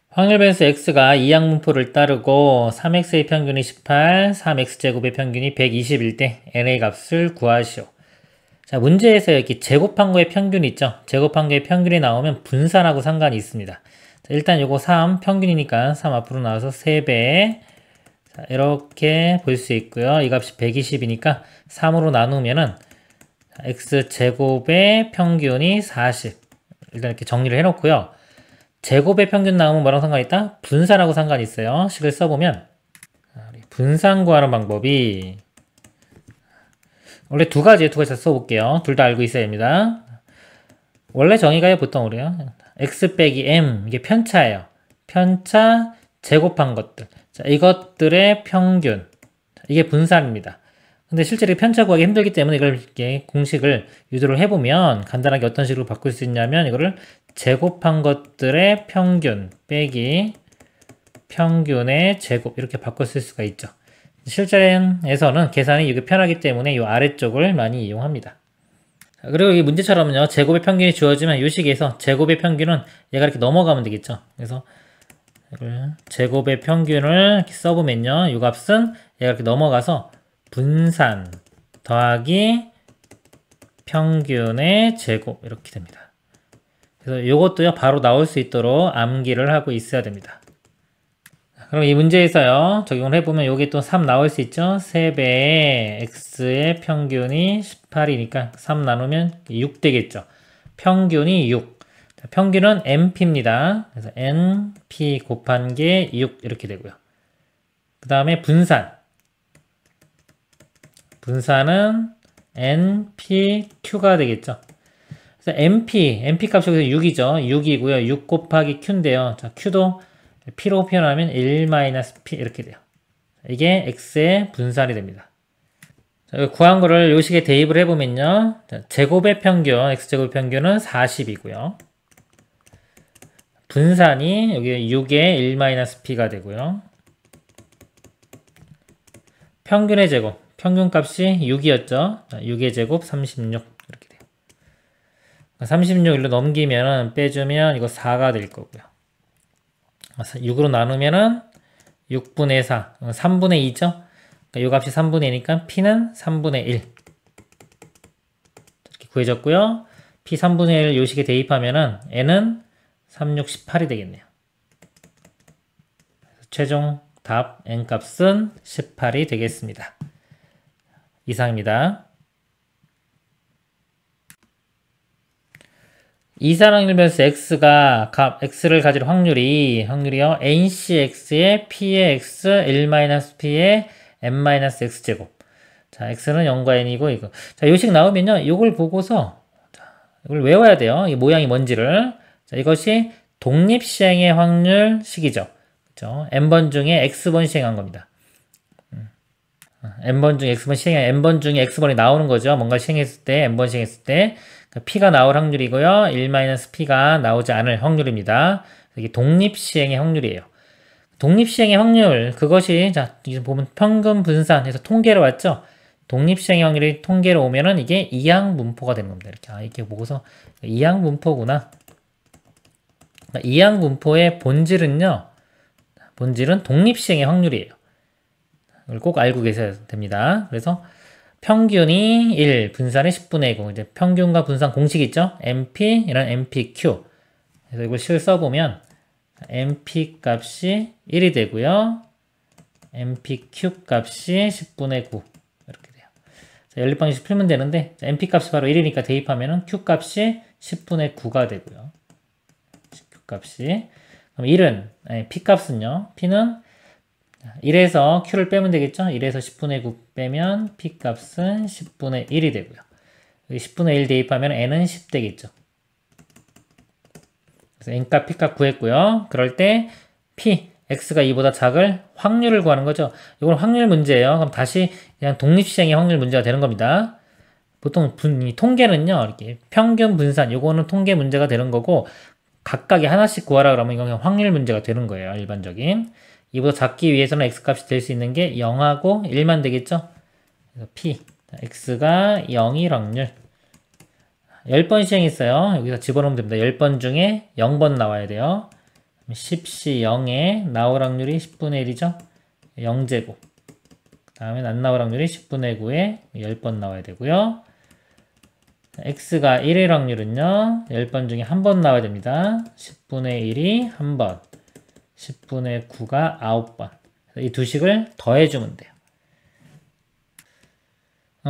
확률 변수 x가 이항분포를 따르고 3x의 평균이 18, 3x제곱의 평균이 121 때 n의 값을 구하시오. 자, 문제에서 이렇게 제곱한 거의 평균이 있죠. 제곱한 거의 평균이 나오면 분산하고 상관이 있습니다. 자, 일단 요거 3 평균이니까 3 앞으로 나와서 3배. 자, 이렇게 볼 수 있고요. 이 값이 120이니까 3으로 나누면은 x제곱의 평균이 40. 일단 이렇게 정리를 해놓고요. 제곱의 평균 나오면 뭐랑 상관이 있다? 분산하고 상관이 있어요. 식을 써보면 분산 구하는 방법이 원래 두 가지 써볼게요. 둘 다 알고 있어야 됩니다. 원래 정의가요, 보통 우리요. x 빼기 m, 이게 편차예요. 편차 제곱한 것들. 자, 이것들의 평균. 자, 이게 분산입니다. 근데 실제로 편차 구하기 힘들기 때문에 이걸 이렇게 공식을 유도를 해보면 간단하게 어떤 식으로 바꿀 수 있냐면 이거를 제곱한 것들의 평균 빼기 평균의 제곱 이렇게 바꿔 쓸 수가 있죠. 실전에서는 계산이 이게 편하기 때문에 이 아래쪽을 많이 이용합니다. 그리고 이 문제처럼요, 제곱의 평균이 주어지면 이 식에서 제곱의 평균은 얘가 이렇게 넘어가면 되겠죠. 그래서 제곱의 평균을 이렇게 써보면요, 이 값은 얘가 이렇게 넘어가서 분산 더하기 평균의 제곱 이렇게 됩니다. 그래서 이것도요 바로 나올 수 있도록 암기를 하고 있어야 됩니다. 그럼 이 문제에서요 적용을 해보면 여기 또 3 나올 수 있죠. 3배의 x의 평균이 18이니까 3 나누면 6 되겠죠. 평균이 6. 평균은 np입니다. 그래서 np 곱한 게 6 이렇게 되고요. 그 다음에 분산은 npq가 되겠죠. 그래서 np 값이 여기서 6이죠. 6이고요. 6 곱하기 q인데요. 자, q도 p로 표현하면 1-p 이렇게 돼요. 이게 x의 분산이 됩니다. 자, 구한 거를 요 식에 대입을 해보면요. 자, 제곱의 평균, x제곱 평균은 40이고요. 분산이 여기 6의 1-p가 되고요. 평균의 제곱, 평균값이 6이었죠. 6의 제곱 36 이렇게 돼요. 36 일로 넘기면 빼주면 이거 4가 될 거고요. 6으로 나누면은 6분의 4, 3분의 2죠. 그러니까 이 값이 3분의 2니까 p는 3분의 1 이렇게 구해졌고요. p 3분의 1 요 식에 대입하면은 n은 3, 6, 18이 되겠네요. 최종 답 n값은 18이 되겠습니다. 이상입니다. 이산항일변수 x가 x를 가질 확률이요 ncx의 p의 x 1-p의 n-x제곱. 자, x는 0과 n이고 이거. 자, 요식 나오면요. 이걸 보고서 이걸 외워야 돼요. 이 모양이 뭔지를. 자, 이것이 독립시행의 확률식이죠. 그렇죠? n번 중에 x번 시행한 겁니다. n번 중에 x번 시행한 n번 중에 x번이 나오는 거죠. 뭔가 시행했을 때 n번 시행했을 때 p가 나올 확률이고요. 1-p가 나오지 않을 확률입니다. 이게 독립시행의 확률이에요. 독립시행의 확률, 그것이, 자, 이제 보면 평균 분산해서 통계로 왔죠? 독립시행의 확률이 통계로 오면은 이게 이항분포가 되는 겁니다. 이렇게, 이렇게 보고서, 이항분포구나. 이항분포의 본질은 독립시행의 확률이에요. 이걸 꼭 알고 계셔야 됩니다. 그래서, 평균이 1, 분산이 10분의 9. 이제 평균과 분산 공식이 있죠? np, 이런 npq. 그래서 이걸 실 써보면, np 값이 1이 되고요. npq 값이 10분의 9. 이렇게 돼요. 자, 연립방식 풀면 되는데, 자, np 값이 바로 1이니까 대입하면은 q 값이 10분의 9가 되고요. q 값이. 그럼 1은, p 값은요? p는 1에서 q를 빼면 되겠죠? 1에서 10분의 9 빼면 p 값은 10분의 1이 되고요. 여기 10분의 1 대입하면 n은 10 되겠죠. 그래서 n값, p값 구했고요. 그럴 때 p, x가 2보다 작을 확률을 구하는 거죠. 이건 확률 문제예요. 그럼 다시 그냥 독립시행의 확률 문제가 되는 겁니다. 보통 이 통계는요, 이렇게 평균 분산, 요거는 통계 문제가 되는 거고, 각각이 하나씩 구하라 그러면 이건 그냥 확률 문제가 되는 거예요. 일반적인. 2보다 작기 위해서는 x값이 될 수 있는 게 0하고 1만 되겠죠? 그래서 p, x가 0일 확률. 10번 시행했어요. 여기서 집어넣으면 됩니다. 10번 중에 0번 나와야 돼요. 10시 0에 나올 확률이 10분의 1이죠? 0제곱. 그 다음에 안 나올 확률이 10분의 9에 10번 나와야 되고요. 자, x가 1일 확률은요. 10번 중에 한 번 나와야 됩니다. 10분의 1이 한 번, 10분의 9가 9번. 이 두 식을 더해주면 돼요.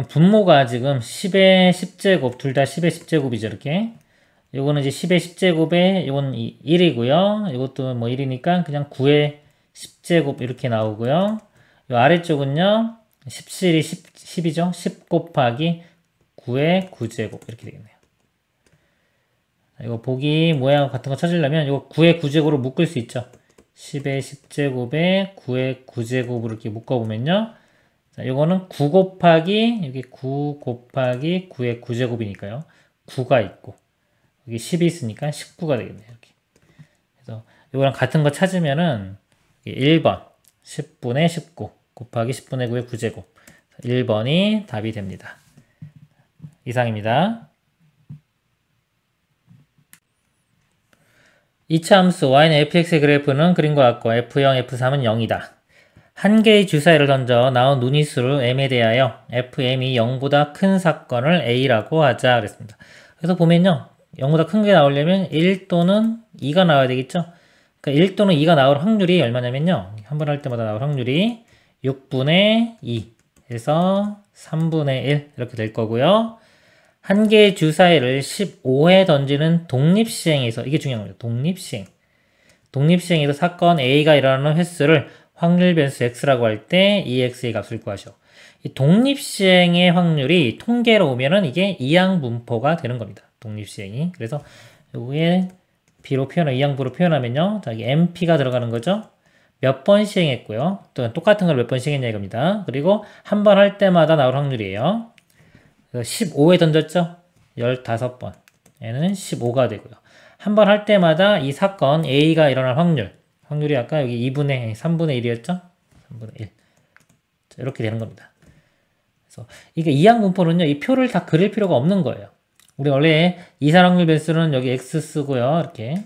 분모가 지금 10의 10제곱, 둘 다 10의 10제곱이죠, 이렇게. 요거는 이제 10의 10제곱에, 요건 1이고요. 이것도 뭐 1이니까 그냥 9의 10제곱 이렇게 나오고요. 요 아래쪽은요, 17이 10이죠. 10 곱하기 9의 9제곱 이렇게 되겠네요. 이거 보기 모양 같은 거 찾으려면 이거 9의 9제곱으로 묶을 수 있죠. 10의 10제곱에 9의 9제곱으로 이렇게 묶어보면요. 자, 요거는 9 곱하기, 여기 9 곱하기 9의 9제곱이니까요. 9가 있고, 여기 10이 있으니까 19가 되겠네요. 이렇게. 그래서 요거랑 같은 거 찾으면은 1번, 10분의 19 곱하기 10분의 9의 9제곱. 1번이 답이 됩니다. 이상입니다. 2차 함수 y는 fx의 그래프는 그림과 같고 f0, f3은 0이다. 한 개의 주사위를 던져 나온 눈위수를 m에 대하여 fm이 0보다 큰 사건을 a라고 하자 그랬습니다. 그래서 보면요. 0보다 큰 게 나오려면 1 또는 2가 나와야 되겠죠. 그러니까 1 또는 2가 나올 확률이 얼마냐면요. 한 번 할 때마다 나올 확률이 6분의 2에서 3분의 1 이렇게 될 거고요. 한 개의 주사위를 15회 던지는 독립시행에서, 이게 중요한 거죠. 독립시행에서 사건 A가 일어나는 횟수를 확률 변수 X라고 할 때 이 X의 값을 구하시오. 이 독립시행의 확률이 통계로 오면은 이게 이항분포가 되는 겁니다. 독립시행이. 그래서 여기에 B로 이항부로 표현하면요. 자, 여기 MP가 들어가는 거죠. 몇 번 시행했고요. 또 똑같은 걸 몇 번 시행했냐 이겁니다. 그리고 한 번 할 때마다 나올 확률이에요. 15회 던졌죠? 15번. 얘는 15가 되고요. 한 번 할 때마다 이 사건 A가 일어날 확률이 아까 여기 3분의 1이었죠? 3분의 1. 이렇게 되는 겁니다. 그래서 이게 이항분포는요, 이 표를 다 그릴 필요가 없는 거예요. 우리 원래 이산확률 변수는 여기 X 쓰고요. 이렇게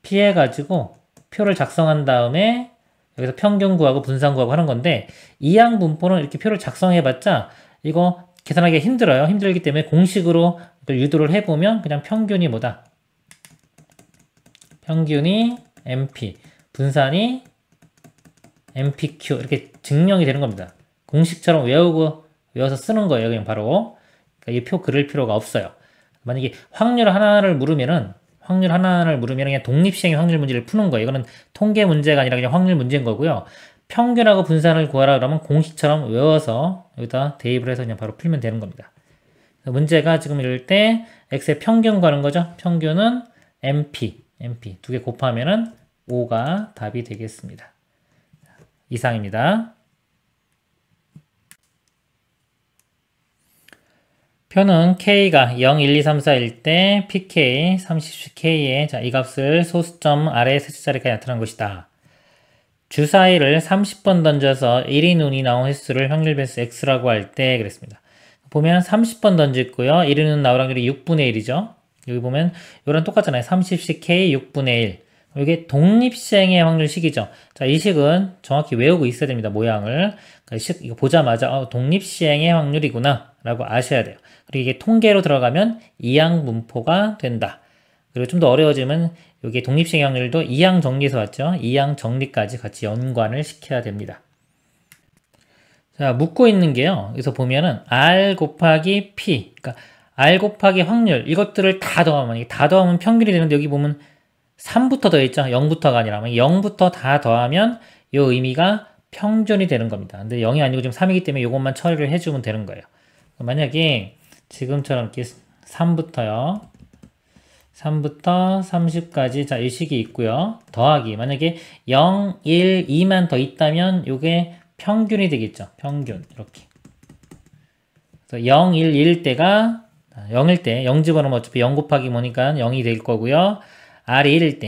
피해가지고 표를 작성한 다음에 여기서 평균 구하고 분산 구하고 하는 건데 이항분포는 이렇게 표를 작성해봤자 이거 계산하기가 힘들어요. 힘들기 때문에 공식으로 유도를 해보면 그냥 평균이 뭐다? 평균이 MP, 분산이 MPQ 이렇게 증명이 되는 겁니다. 공식처럼 외워서 쓰는 거예요. 그냥 바로. 그러니까 이 표 그릴 필요가 없어요. 만약에 확률 하나를 물으면 그냥 독립시행의 확률 문제를 푸는 거예요. 이거는 통계 문제가 아니라 그냥 확률 문제인 거고요. 평균하고 분산을 구하라 그러면 공식처럼 외워서 여기다 대입을 해서 그냥 바로 풀면 되는 겁니다. 문제가 지금 이럴 때 x의 평균 구하는 거죠. 평균은 MP 두 개 곱하면은 5가 답이 되겠습니다. 이상입니다. 표는 K가 0, 1, 2, 3, 4일 때 PK, 30K에 이 값을 소수점 아래 셋째 자리까지 나타난 것이다. 주사위를 30번 던져서 1인 운이 나온 횟수를 확률 변수 X라고 할 때 그랬습니다. 보면 30번 던졌고요. 1인 운 나올 확률이 6분의 1이죠. 여기 보면 이거랑 똑같잖아요. 30씩 K 6분의 1. 이게 독립시행의 확률식이죠. 자, 이 식은 정확히 외우고 있어야 됩니다. 모양을. 그러니까 이거 보자마자 독립시행의 확률이구나 라고 아셔야 돼요. 그리고 이게 통계로 들어가면 이항분포가 된다. 그리고 좀 더 어려워지면 여기 독립시행 확률도 이항 정리에서 왔죠. 이항 정리까지 같이 연관을 시켜야 됩니다. 자, 묻고 있는 게요. 여기서 보면은 R 곱하기 P, 그러니까 R 곱하기 확률 이것들을 다 더하면 평균이 되는데 여기 보면 3부터 더했죠. 0부터가 아니라 0부터 다 더하면 이 의미가 평균이 되는 겁니다. 근데 0이 아니고 지금 3이기 때문에 이것만 처리를 해주면 되는 거예요. 만약에 지금처럼 이렇게 3부터 30까지 자, 이 식이 있고요. 더하기 만약에 0, 1, 2만 더 있다면 이게 평균이 되겠죠. 평균 이렇게. 그래서 0, 1, 1일 때가 0일 때 0 집어넣으면 어차피 0 곱하기 뭐니까 0이 될 거고요. R이 1일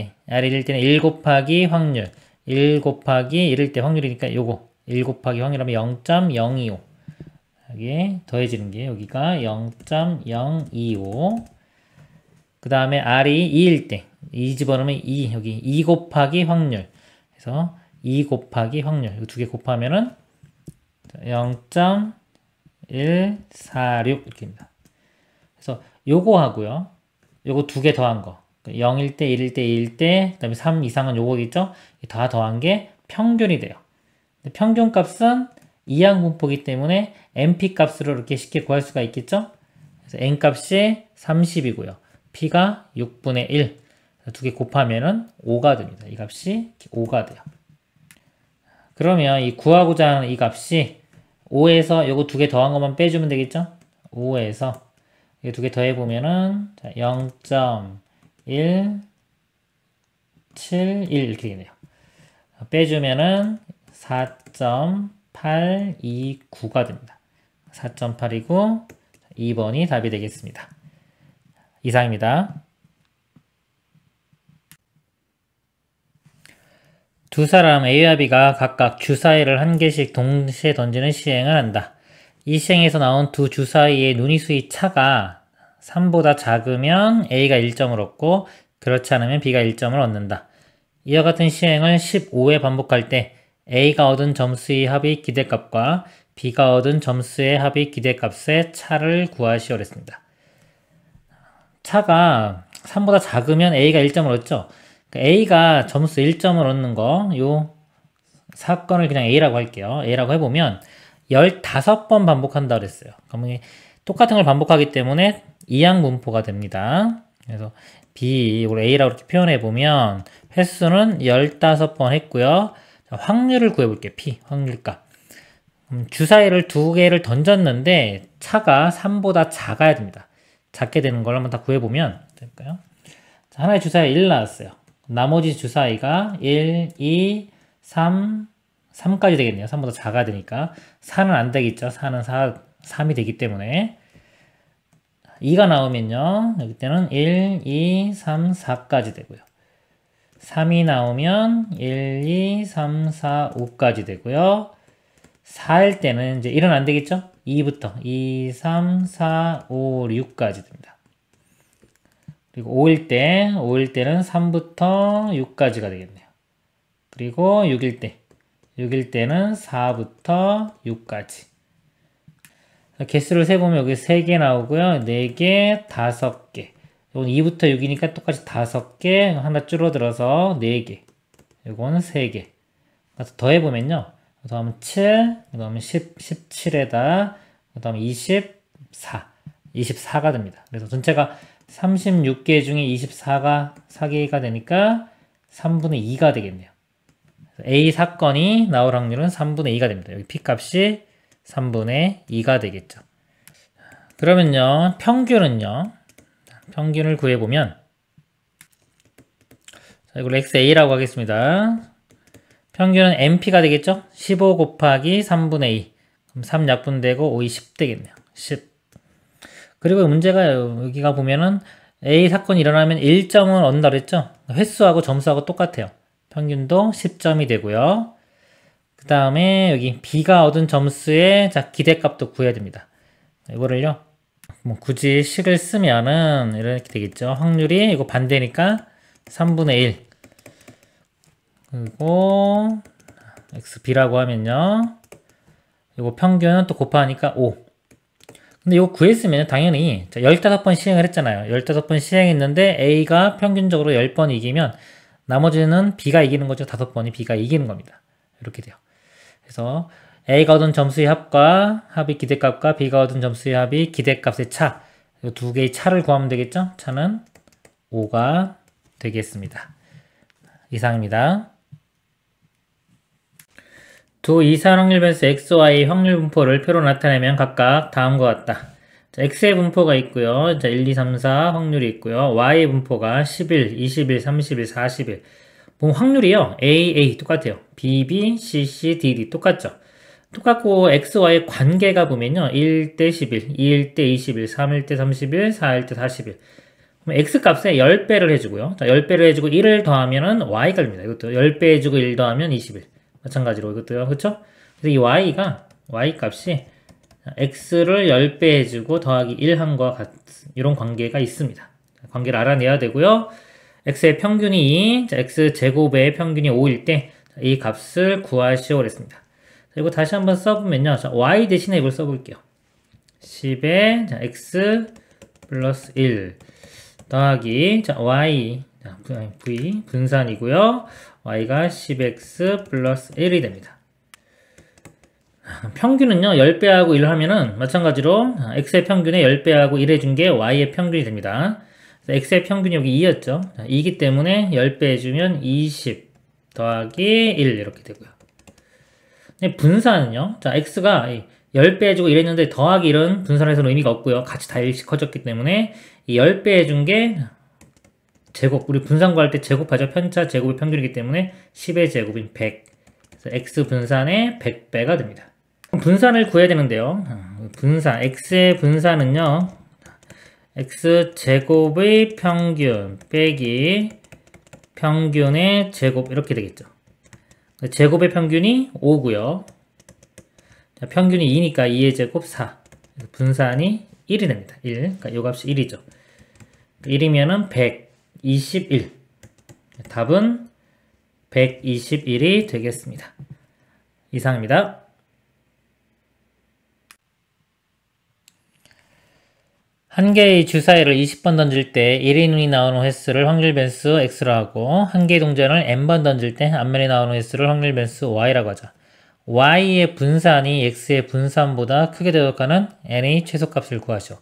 때는 1 곱하기 확률 1 곱하기 1일 때 확률이니까 요거 1 곱하기 확률하면 0.025 여기에 더해지는 게 여기가 0.025 그 다음에 R이 2일 때 2 집어넣으면 2 여기 2 곱하기 확률 그래서 2 곱하기 확률 이 두 개 곱하면은 0.146 이렇게입니다. 그래서 요거 하고요. 요거 두 개 더한 거. 0일 때, 1일 때, 2일 때, 그 다음에 3 이상은 요거겠죠? 다 더한 게 평균이 돼요. 평균 값은 이항 분포이기 때문에 np 값으로 이렇게 쉽게 구할 수가 있겠죠? 그래서 n 값이 30이고요. p가 6분의 1. 두 개 곱하면은 5가 됩니다. 이 값이 5가 돼요. 그러면 이 구하고자 하는 이 값이 5에서 요거 두 개 더한 것만 빼주면 되겠죠? 5에서 이 두 개 더해보면은 0.171 이렇게 되네요. 빼주면은 4.829가 됩니다. 4.8이고 2번이 답이 되겠습니다. 이상입니다. 두 사람 A와 B가 각각 주사위를 한 개씩 동시에 던지는 시행을 한다. 이 시행에서 나온 두 주사위의 눈위수의 차가 3보다 작으면 A가 1점을 얻고 그렇지 않으면 B가 1점을 얻는다. 이와 같은 시행을 15회 반복할 때 A가 얻은 점수의 합의 기대값과 B가 얻은 점수의 합의 기대값의 차를 구하시오랬습니다. 차가 3보다 작으면 A가 1점을 얻죠. A가 점수 1점을 얻는 거, 요 사건을 그냥 A라고 할게요. A라고 해보면 15번 반복한다 그랬어요. 그러면 똑같은 걸 반복하기 때문에 이항 분포가 됩니다. 그래서 B, 이걸 A라고 이렇게 표현해보면 횟수는 15번 했고요. 확률을 구해볼게요. P, 확률값. 주사위를 두 개를 던졌는데 차가 3보다 작아야 됩니다. 작게 되는 걸 한번 다 구해보면 될까요? 하나의 주사위 1 나왔어요. 나머지 주사위가 1, 2, 3, 3까지 되겠네요. 3보다 작아야 되니까. 4는 안 되겠죠. 4는 3이 되기 때문에. 2가 나오면요. 여기 때는 1, 2, 3, 4까지 되고요. 3이 나오면 1, 2, 3, 4, 5까지 되고요. 4일 때는 이제 1은 안 되겠죠? 2부터 2, 3, 4, 5, 6까지 됩니다. 그리고 5일 때는 3부터 6까지가 되겠네요. 그리고 6일 때는 4부터 6까지. 개수를 세보면 여기 3개 나오고요. 4개, 5개. 이건 2부터 6이니까 똑같이 5개, 하나 줄어들어서 4개. 이거는 3개. 더해보면요. 더하면 7, 그 다음에 17에다, 그 다음에 24가 됩니다. 그래서 전체가 36개 중에 24가 4개가 되니까 3분의 2가 되겠네요. A 사건이 나올 확률은 3분의 2가 됩니다. 여기 P값이 3분의 2가 되겠죠. 그러면요, 평균을 구해보면, 자, 이걸 XA라고 하겠습니다. 평균은 NP가 되겠죠? 15 곱하기 3분의 2. 그럼 3 약분되고 5이 10 되겠네요. 10. 그리고 문제가 여기가 보면은 A 사건이 일어나면 1점을 얻는다 그랬죠? 횟수하고 점수하고 똑같아요. 평균도 10점이 되고요. 그 다음에 여기 B가 얻은 점수의 기대값도 구해야 됩니다. 이거를요, 뭐 굳이 식을 쓰면은 이렇게 되겠죠. 확률이 이거 반대니까 3분의 1. 그리고 XB라고 하면요, 이거 평균은 또 곱하니까 5. 근데 이거 구했으면 당연히 15번 시행을 했잖아요. 15번 시행했는데 A가 평균적으로 10번 이기면 나머지는 B가 이기는 거죠. 5번이 B가 이기는 겁니다. 이렇게 돼요. 그래서 A가 얻은 점수의 합과 합의 기대값과 B가 얻은 점수의 합의 기대값의 차, 이 두 개의 차를 구하면 되겠죠? 차는 5가 되겠습니다. 이상입니다. 두 이산 확률 변수 XY 확률 분포를 표로 나타내면 각각 다음과 같다. 자, X의 분포가 있고요. 자, 1, 2, 3, 4 확률이 있고요. Y의 분포가 11, 21, 31, 41. 보면 확률이요. A 똑같아요. B, C, D 똑같죠. 똑같고 XY의 관계가 보면요. 1대 11, 2일 때 21, 3일 때 31, 4일 때 41. 그럼 X값에 10배를 해주고요. 자, 10배를 해주고 1을 더하면은 Y가 됩니다. 이것도 10배 해주고 1 더하면 21. 마찬가지로 이것도요. 그쵸? 그래서 이 Y 값이 X를 10배 해주고 더하기 1 한 것과 같은 이런 관계가 있습니다. 관계를 알아내야 되고요. X의 평균이 X 제곱의 평균이 5일 때 이 값을 구하시오 그랬습니다. 이거 다시 한번 써보면요. 자, Y 대신에 이걸 써볼게요. 10에 X 플러스 1 더하기 자 y 자, v 분산이고요. y가 10x 플러스 1이 됩니다. 평균은요 10배하고 1을 하면은 마찬가지로 x의 평균에 10배하고 1 해준 게 y의 평균이 됩니다. x의 평균이 여기 2였죠. 2이기 때문에 10배 해주면 20 더하기 1 이렇게 되고요. 분산은요. 자, x가 10배 해주고 이랬는데 더하기 1은 분산해서는 의미가 없고요. 같이 다 1씩 커졌기 때문에 이 10배 해준 게 제곱, 우리 분산 구할 때 제곱하죠. 편차 제곱이 평균이기 때문에 10의 제곱인 100. 그래서 x 분산의 100배가 됩니다. 분산을 구해야 되는데요. 분산, x의 분산은요. x 제곱의 평균 빼기 평균의 제곱 이렇게 되겠죠. 제곱의 평균이 5고요. 자, 평균이 2니까 2의 제곱 4. 분산이 1이 됩니다. 1. 그러니까 이 값이 1이죠. 1이면은 121. 답은 121이 되겠습니다. 이상입니다. 한 개의 주사위를 20번 던질 때 1의 눈이 나오는 횟수를 확률 변수 x로 하고 한 개의 동전을 n번 던질 때 앞면에 나오는 횟수를 확률 변수 y라고 하죠. y의 분산이 x의 분산보다 크게 되도록하는 n의 최소값을 구하시오.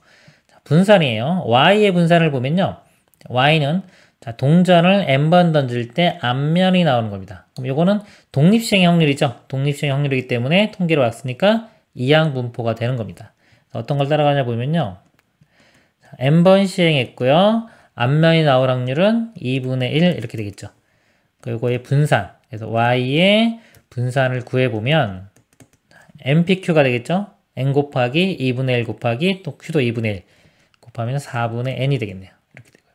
자, 분산이에요. y의 분산을 보면요. y는 자, 동전을 n번 던질 때 앞면이 나오는 겁니다. 그럼 요거는 독립시행의 확률이죠. 독립시행의 확률이기 때문에 통계로 왔으니까 이항분포가 되는 겁니다. 어떤 걸 따라가냐 보면요. n번 시행했고요. 앞면이 나올 확률은 2분의 1 이렇게 되겠죠. 그리고의 분산, 그래서 y의 분산을 구해보면 npq가 되겠죠. n 곱하기 2분의 1 곱하기 또 q도 2분의 1 곱하면 4분의 n이 되겠네요. 이렇게 되고요.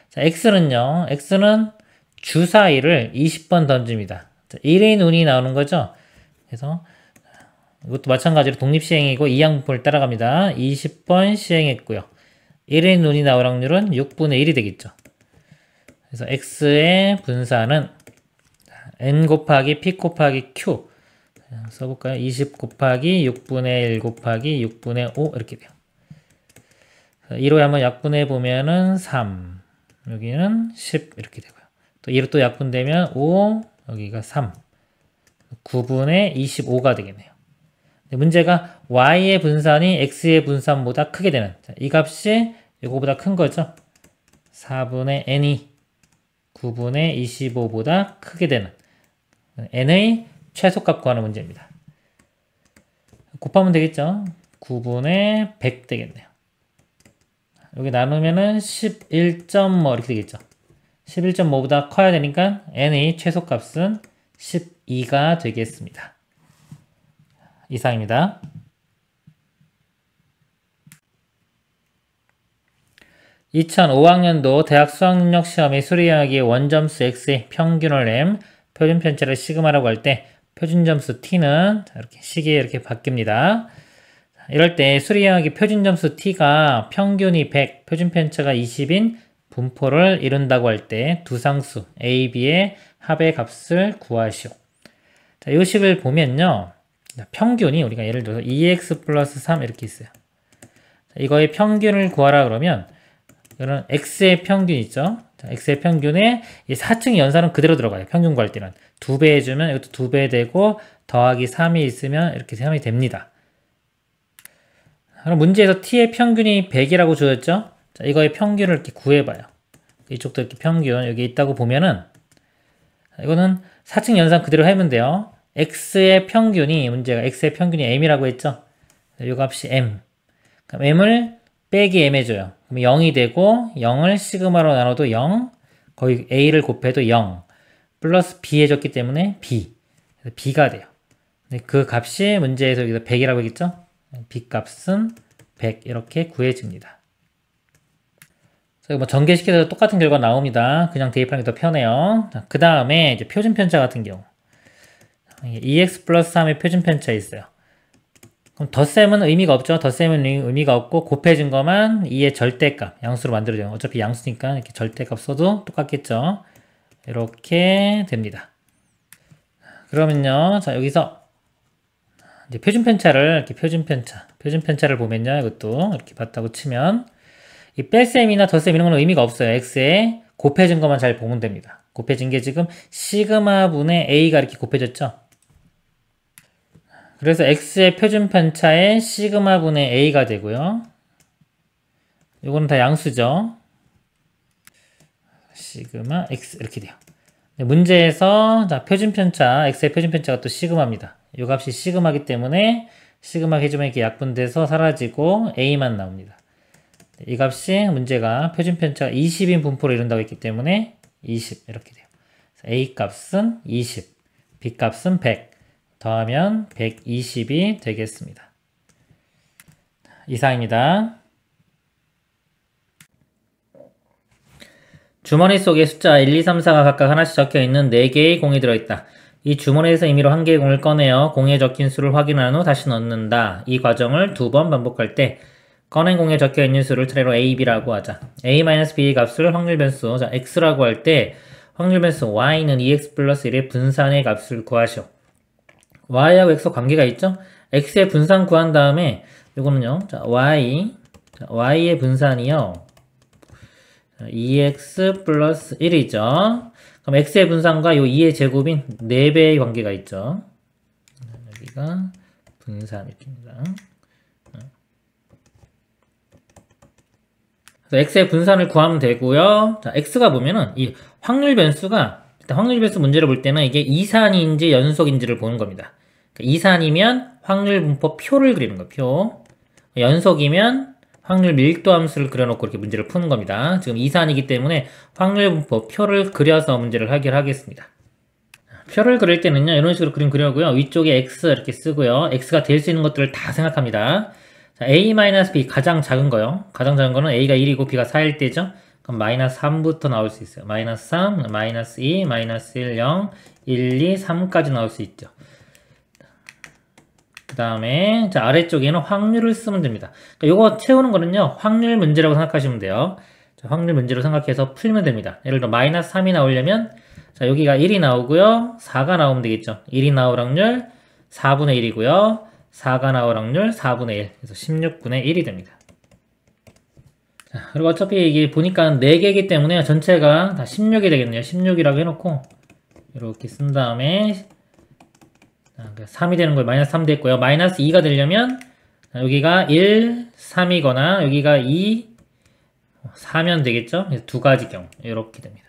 자, x는요. x는 주사위를 20번 던집니다. 자, 1의 눈이 나오는 거죠. 그래서 이것도 마찬가지로 독립시행이고 이항분포를 따라갑니다. 20번 시행했고요. 1의 눈이 나올 확률은 6분의 1이 되겠죠. 그래서 x의 분산은 n 곱하기 p 곱하기 q 써볼까요? 20 곱하기 6분의 1 곱하기 6분의 5 이렇게 돼요. 2로 한번 약분해 보면은 3 여기는 10 이렇게 되고요. 또 2로 또 약분되면 5 여기가 3 9분의 25가 되겠네요. 문제가 y의 분산이 x의 분산보다 크게 되는 이 값이 이거보다 큰 거죠. 4분의 n이 9분의 25보다 크게 되는 n의 최소값 구하는 문제입니다. 곱하면 되겠죠. 9분의 100 되겠네요. 여기 나누면은 11.뭐 이렇게 되겠죠. 11.5보다 커야 되니까 n의 최소값은 12가 되겠습니다. 이상입니다. (2005학년도) 대학 수학능력 시험의 수리형학의 원점수 x의 평균을 냄 표준 편차를 시그마라고 할 때 표준 점수 t는 이렇게 시계에 이렇게 바뀝니다. 이럴 때 수리형학의 표준 점수 t가 평균이 100, 표준 편차가 20인 분포를 이룬다고 할 때 두 상수 a, b의 합의 값을 구하시오. 자, 이 식을 보면요. 평균이 우리가 예를 들어서 2x 플러스 3 이렇게 있어요. 자, 이거의 평균을 구하라 그러면 이거는 x의 평균 있죠. 자, x의 평균에 이 4층 연산은 그대로 들어가요. 평균 구할 때는 2배 해주면 이것도 2배 되고 더하기 3이 있으면 이렇게 3이 됩니다. 그럼 문제에서 t의 평균이 100이라고 주었죠. 자, 이거의 평균을 이렇게 구해봐요. 이쪽도 이렇게 평균 여기 있다고 보면은 이거는 4층 연산 그대로 하면 돼요. x의 평균이 문제가 x의 평균이 m이라고 했죠. 이 값이 m. 그럼 m을 빼기 m 해줘요. 그럼 0이 되고 0을 시그마로 나눠도 0, 거의 a를 곱해도 0, 플러스 b 해줬기 때문에 b. 그래서 b가 돼요. 그 값이 문제에서 여기서 100이라고 했겠죠. b 값은 100 이렇게 구해집니다. 뭐 전개시켜서 똑같은 결과 나옵니다. 그냥 대입하는 게 더 편해요. 그 다음에 이제 표준 편차 같은 경우 2x 플러스 3의 표준 편차 있어요. 그럼 덧셈은 의미가 없죠. 덧셈은 의미가 없고 곱해진 것만 2의 절대값 양수로 만들어져요. 어차피 양수니까 이렇게 절대값 써도 똑같겠죠. 이렇게 됩니다. 그러면요, 자 여기서 이제 표준 편차를 이렇게 표준 편차를 보면요, 이것도 이렇게 봤다고 치면 이 뺄셈이나 덧셈 이런 건 의미가 없어요. x에 곱해진 것만 잘 보면 됩니다. 곱해진 게 지금 시그마분의 a가 이렇게 곱해졌죠. 그래서 x의 표준 편차에 시그마분의 a가 되고요. 이거는 다 양수죠. 시그마 x 이렇게 돼요. 문제에서 자, 표준 편차, x의 표준 편차가 또 시그마입니다. 이 값이 시그마이기 때문에 시그마 해주면 이렇게 약분돼서 사라지고 a만 나옵니다. 이 값이 문제가 표준 편차가 20인 분포로 이룬다고 했기 때문에 20 이렇게 돼요. a 값은 20, b 값은 100 더하면 120이 되겠습니다. 이상입니다. 주머니 속에 숫자 1, 2, 3, 4가 각각 하나씩 적혀있는 4개의 공이 들어있다. 이 주머니에서 임의로 1개의 공을 꺼내어 공에 적힌 수를 확인한 후 다시 넣는다. 이 과정을 2번 반복할 때 꺼낸 공에 적혀있는 수를 차례로 a, b라고 하자. a-b의 값을 확률 변수 자, x라고 할 때 확률 변수 y는 2x 플러스 1의 분산의 값을 구하시오. y하고 x 관계가 있죠? x의 분산 구한 다음에 이거는요. 자, y의 분산이요. 2x 플러스 1이죠. 그럼 x의 분산과 요 2의 제곱인 4배의 관계가 있죠. 여기가 분산 이렇게입니다. 그래서 x의 분산을 구하면 되고요. 자, x가 보면은 이 확률 변수가 일단 확률 변수 문제를 볼 때는 이게 이산인지 연속인지를 보는 겁니다. 그러니까 이산이면 확률 분포 표를 그리는 거예요. 표. 연속이면 확률 밀도 함수를 그려놓고 이렇게 문제를 푸는 겁니다. 지금 이산이기 때문에 확률 분포 표를 그려서 문제를 해결하겠습니다. 표를 그릴 때는요, 이런 식으로 그림 그려고요. 위쪽에 x 이렇게 쓰고요. x가 될 수 있는 것들을 다 생각합니다. 자, a-b 가장 작은 거요. 가장 작은 거는 a가 1이고 b가 4일 때죠. 그럼 마이너스 3부터 나올 수 있어요. 마이너스 3, 마이너스 2, 마이너스 1, 0, 1, 2, 3까지 나올 수 있죠. 그 다음에 자 아래쪽에는 확률을 쓰면 됩니다. 그러니까 요거 채우는 거는요 확률 문제라고 생각하시면 돼요. 자, 확률 문제로 생각해서 풀면 됩니다. 예를 들어 마이너스 3이 나오려면 자 여기가 1이 나오고요 4가 나오면 되겠죠. 1이 나올 확률 4분의 1이고요 4가 나올 확률 4분의 1 그래서 16분의 1이 됩니다. 자, 그리고 어차피 이게 보니까 4개이기 때문에 전체가 다 16이 되겠네요. 16이라고 해놓고 이렇게 쓴 다음에 3이 되는 거예요. 마이너스 3 됐고요. 마이너스 2가 되려면 여기가 1, 3이거나 여기가 2, 4면 되겠죠? 그래서 두 가지 경우 이렇게 됩니다.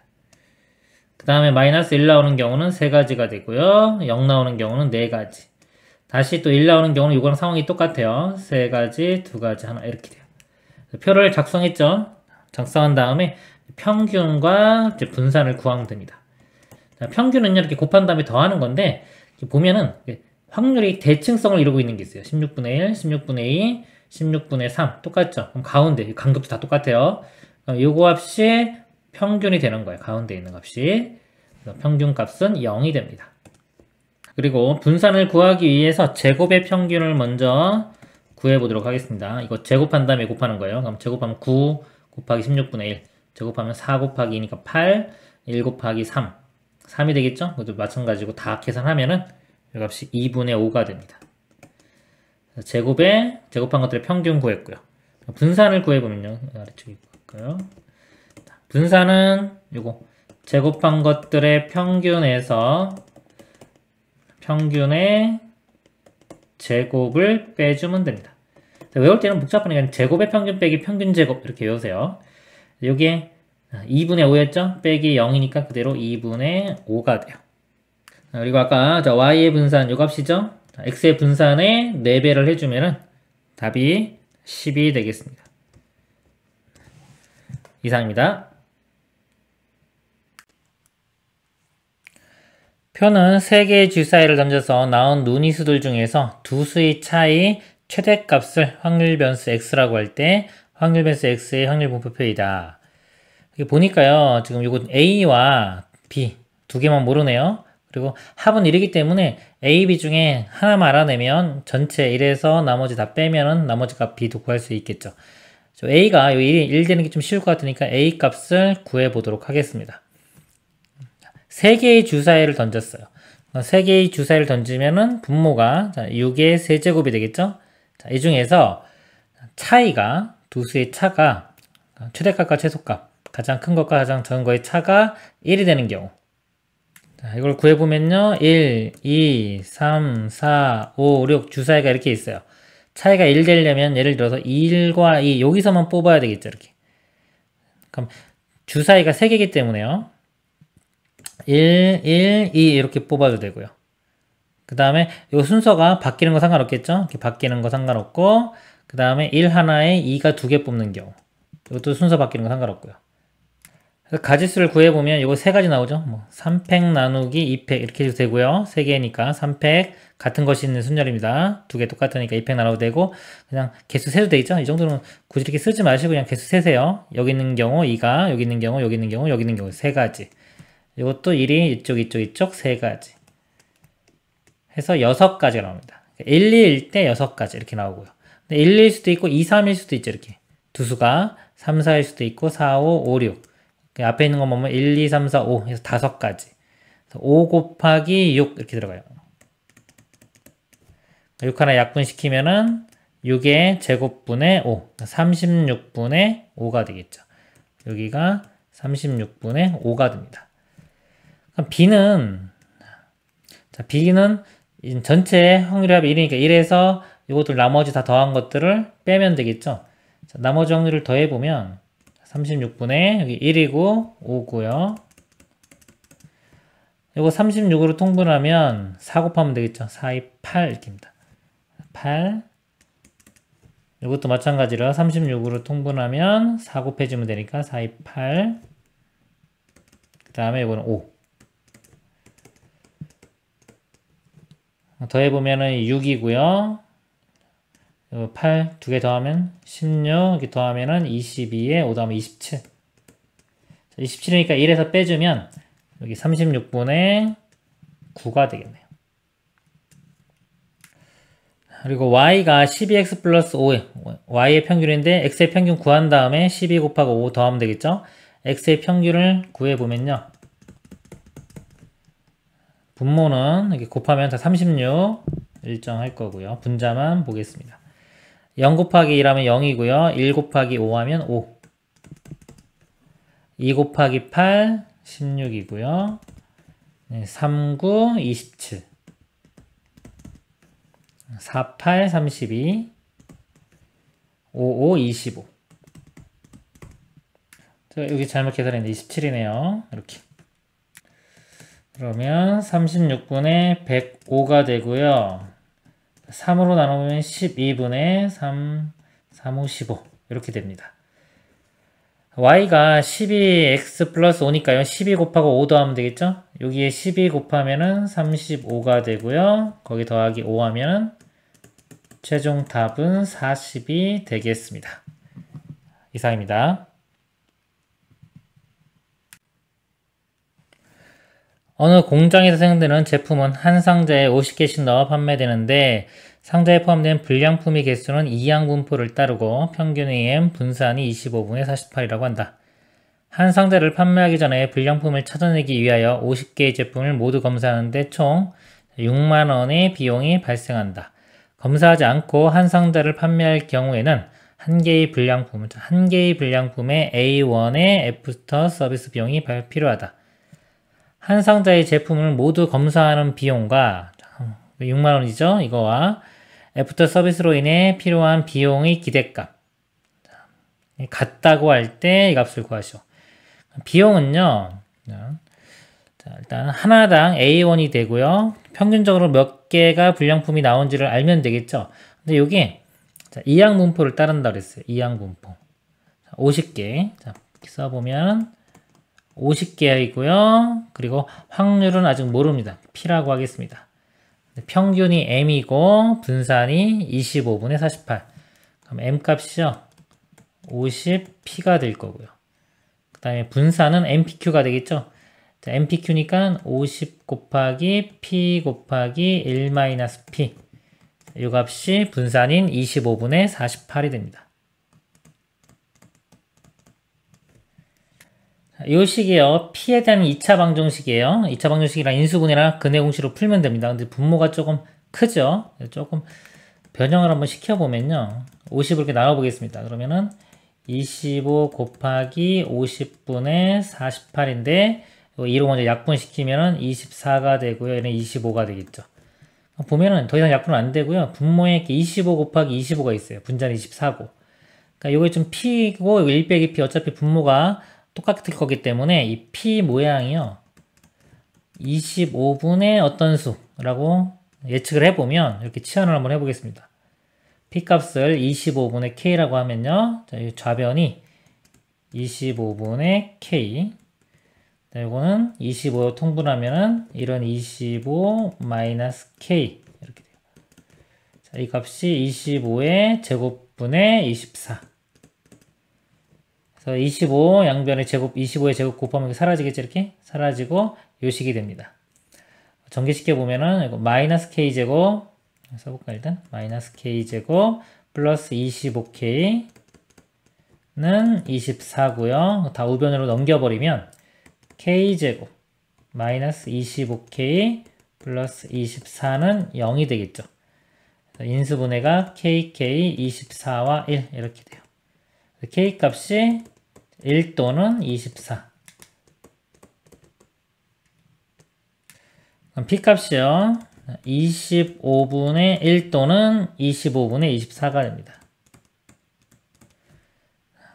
그 다음에 마이너스 1 나오는 경우는 3가지가 되고요. 0 나오는 경우는 4가지. 다시 또 1 나오는 경우는 이거랑 상황이 똑같아요. 3가지, 2가지, 하나 이렇게 돼요. 표를 작성했죠? 작성한 다음에 평균과 이제 분산을 구하면 됩니다. 자, 평균은요 이렇게 곱한 다음에 더하는 건데 보면은 확률이 대칭성을 이루고 있는 게 있어요. 16분의 1, 16분의 2, 16분의 3 똑같죠? 그럼 가운데 간격도 다 똑같아요. 그럼 요거 값이 평균이 되는 거예요. 가운데 있는 값이. 그래서 평균 값은 0이 됩니다. 그리고 분산을 구하기 위해서 제곱의 평균을 먼저 구해보도록 하겠습니다. 이거 제곱한 다음에 곱하는 거예요. 그럼 제곱하면 9 곱하기 16분의 1 제곱하면 4 곱하기 2니까 8 1 곱하기 3 3이 되겠죠? 그것도 마찬가지고 다 계산하면은 이 값이 2분의 5가 됩니다. 제곱한 것들의 평균 구했고요. 분산을 구해보면요. 아래쪽에 볼까요? 분산은 요거 제곱한 것들의 평균에서 평균의 제곱을 빼주면 됩니다. 외울 때는 복잡하니까 제곱의 평균 빼기 평균 제곱 이렇게 외우세요. 여기에 2분의 5였죠? 빼기 0이니까 그대로 2분의 5가 돼요. 그리고 아까 y의 분산 요 값이죠? x의 분산에 4배를 해주면은 답이 10이 되겠습니다. 이상입니다. 표는 3개의 주사위를 던져서 나온 눈이수들 중에서 두 수의 차이 최대값을 확률 변수 x라고 할 때 확률 변수 x의 확률 분포표이다. 보니까요 지금 요거 a와 b 두 개만 모르네요. 그리고 합은 1이기 때문에 a, b 중에 하나만 알아내면 전체 1에서 나머지 다 빼면은 나머지 값 b도 구할 수 있겠죠. a가 요 1 되는 게 좀 쉬울 것 같으니까 a 값을 구해 보도록 하겠습니다. 3개의 주사위를 던졌어요. 3개의 주사위를 던지면은 분모가 6의 세제곱이 되겠죠. 자, 이 중에서 차이가 두 수의 차가 최대값과 최소값, 가장 큰 것과 가장 작은 거의 차가 1이 되는 경우. 자, 이걸 구해보면요. 1, 2, 3, 4, 5, 6 주사위가 이렇게 있어요. 차이가 1 되려면 예를 들어서 1과 2 여기서만 뽑아야 되겠죠. 이렇게. 그럼 주사위가 3개이기 때문에요. 1, 1, 2 이렇게 뽑아도 되고요. 그 다음에 이 순서가 바뀌는 거 상관없겠죠? 이렇게 바뀌는 거 상관없고, 그 다음에 1 하나에 2가 2개 뽑는 경우. 이것도 순서 바뀌는 거 상관없고요. 가지수를 구해보면 이거 3가지 나오죠? 뭐 3팩 나누기 2팩 이렇게 해도 되고요. 3개니까 3팩 같은 것이 있는 순열입니다. 2개 똑같으니까 2팩 나눠도 되고, 그냥 개수 세도 되죠? 이 정도는 굳이 이렇게 쓰지 마시고 그냥 개수 세세요. 여기 있는 경우 2가, 여기 있는 경우, 여기 있는 경우, 여기 있는 경우 3가지. 이것도 1이 이쪽, 이쪽, 이쪽 3가지. 해서 6가지가 나옵니다. 1, 2일 때 6가지 이렇게 나오고요. 근데 1, 2일 수도 있고 2, 3일 수도 있죠. 이렇게. 두 수가 3, 4일 수도 있고 4, 5, 5, 6. 앞에 있는 거 보면 1, 2, 3, 4, 5 해서 5가지. 5 곱하기 6 이렇게 들어가요. 6 하나 약분시키면은 6의 제곱분의 5. 36분의 5가 되겠죠. 여기가 36분의 5가 됩니다. 그럼 B는, 자, B는 전체 확률합이 1이니까 1에서 이것들 나머지 다 더한 것들을 빼면 되겠죠. 자, 나머지 확률을 더해보면 36분의 여기 1이고 5고요. 이거 36으로 통분하면 4 곱하면 되겠죠. 4, 2, 8 이렇게입니다. 8. 이것도 마찬가지로 36으로 통분하면 4 곱해주면 되니까 4, 2, 8. 그 다음에 이거는 5. 더해보면은 6이고요. 8 두 개 더하면 16, 이렇게 더하면은 22에 5 더하면 27. 27이니까 1에서 빼주면 여기 36분의 9가 되겠네요. 그리고 y가 12x 플러스 5, y의 평균인데 x의 평균 구한 다음에 12 곱하기 5 더하면 되겠죠? x의 평균을 구해보면요. 분모는 이렇게 곱하면 다 36 일정할 거고요. 분자만 보겠습니다. 0 곱하기 1하면 0이고요. 1 곱하기 5 하면 5. 2 곱하기 8, 16이고요. 3, 9, 27. 4, 8, 32. 5, 5, 25. 여기 잘못 계산했는데 27이네요. 이렇게. 그러면 36분의 105가 되고요. 3으로 나누면 12분의 3, 3, 5, 15 이렇게 됩니다. y가 12x 플러스 5니까요. 12 곱하고 5 더하면 되겠죠? 여기에 12 곱하면은 35가 되고요. 거기 더하기 5 하면은 최종 답은 40이 되겠습니다. 이상입니다. 어느 공장에서 생산되는 제품은 한 상자에 50개씩 넣어 판매되는데 상자에 포함된 불량품의 개수는 이항 분포를 따르고 평균 EM 분산이 25분의 48이라고 한다. 한 상자를 판매하기 전에 불량품을 찾아내기 위하여 50개의 제품을 모두 검사하는데 총 6만원의 비용이 발생한다. 검사하지 않고 한 상자를 판매할 경우에는 한 개의 불량품의 A1의 애프터 서비스 비용이 필요하다. 한 상자의 제품을 모두 검사하는 비용과 6만원이죠. 이거와 애프터 서비스로 인해 필요한 비용의 기대값 같다고 할 때 이 값을 구하시오. 비용은요. 자, 일단 하나당 A1이 되고요. 평균적으로 몇 개가 불량품이 나온지를 알면 되겠죠. 근데 여기 이항 분포를 따른다 그랬어요. 이항 분포. 50개. 자, 써보면 50개이고요. 그리고 확률은 아직 모릅니다. P라고 하겠습니다. 평균이 M이고 분산이 25분의 48. 그럼 M 값이요. 50P가 될 거고요. 그 다음에 분산은 MPQ가 되겠죠. 자, MPQ니까 50 곱하기 P 곱하기 1-P. 이 값이 분산인 25분의 48이 됩니다. 이 식이요. P에 대한 2차 방정식이에요. 2차 방정식이랑 인수분해나 근해 공식으로 풀면 됩니다. 근데 분모가 조금 크죠. 조금 변형을 한번 시켜보면요. 50을 이렇게 나눠보겠습니다. 그러면은 25 곱하기 50분의 48인데, 이거 2로 먼저 약분시키면은 24가 되고요. 얘는 25가 되겠죠. 보면은 더 이상 약분 안 되고요. 분모에 이렇게 25 곱하기 25가 있어요. 분자는 24고. 그러니까 요게 좀 P고, 이거 1 빼기 P, 어차피 분모가 똑같을 거기 때문에 이 P 모양이요. 25분의 어떤 수라고 예측을 해보면, 이렇게 치환을 한번 해보겠습니다. P 값을 25분의 K라고 하면요. 자, 이 좌변이 25분의 K. 자, 이거는 25 통분하면은 이런 25 마이너스 K. 이렇게 돼요. 자, 이 값이 25의 제곱분의 24. 그래서 25 양변의 제곱, 25의 제곱 곱하면 이게 사라지겠죠? 이렇게? 사라지고 요식이 됩니다. 전개시켜 보면은 이거 마이너스 K제곱 써볼까 일단? 마이너스 K제곱 플러스 25K는 24고요. 다 우변으로 넘겨버리면 K제곱 마이너스 25K 플러스 24는 0이 되겠죠. 인수분해가 KK 24와 1 이렇게 돼요. K 값이 1 또는 24. 그럼 P 값이요. 25분의 1 또는 25분의 24가 됩니다.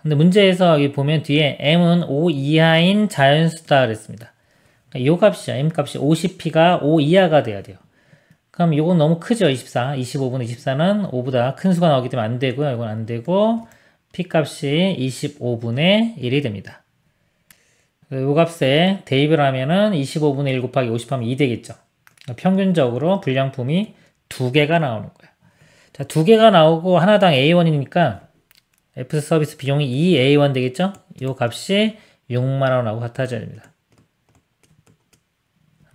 근데 문제에서 여기 보면 뒤에 m은 5 이하인 자연수다 그랬습니다. 이 값이죠. m 값이 50p가 5 이하가 돼야 돼요. 그럼 이건 너무 크죠. 24. 25분의 24는 5보다 큰 수가 나오기 때문에 안 되고요. 이건 안 되고 p 값이 25분의 1이 됩니다. 이 값에 대입을 하면은 25분의 1 곱하기 50 하면 2 되겠죠. 평균적으로 불량품이 2개가 나오는 거예요. 자, 2개가 나오고 하나당 A1이니까 F 서비스 비용이 2A1 되겠죠? 이 값이 6만원하고 같아져야 됩니다.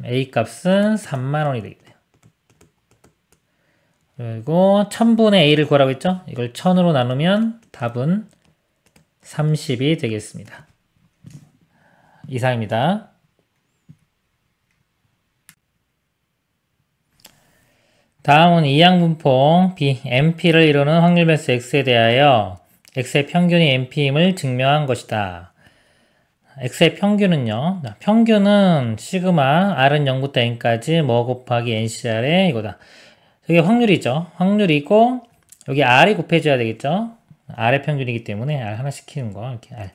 A 값은 3만원이 되겠네요. 그리고 1000분의 A를 구하라고 했죠? 이걸 1000으로 나누면 답은 30이 되겠습니다. 이상입니다. 다음은 이항분포 B, MP를 이루는 확률 변수 X에 대하여 X의 평균이 MP임을 증명한 것이다. X의 평균은요. 평균은 시그마 R은 0부터 N까지 뭐 곱하기 NCR의 이거다. 이게 확률이죠. 확률이고 여기 R이 곱해줘야 되겠죠. R의 평균이기 때문에 R 하나 시키는 거 이렇게 R.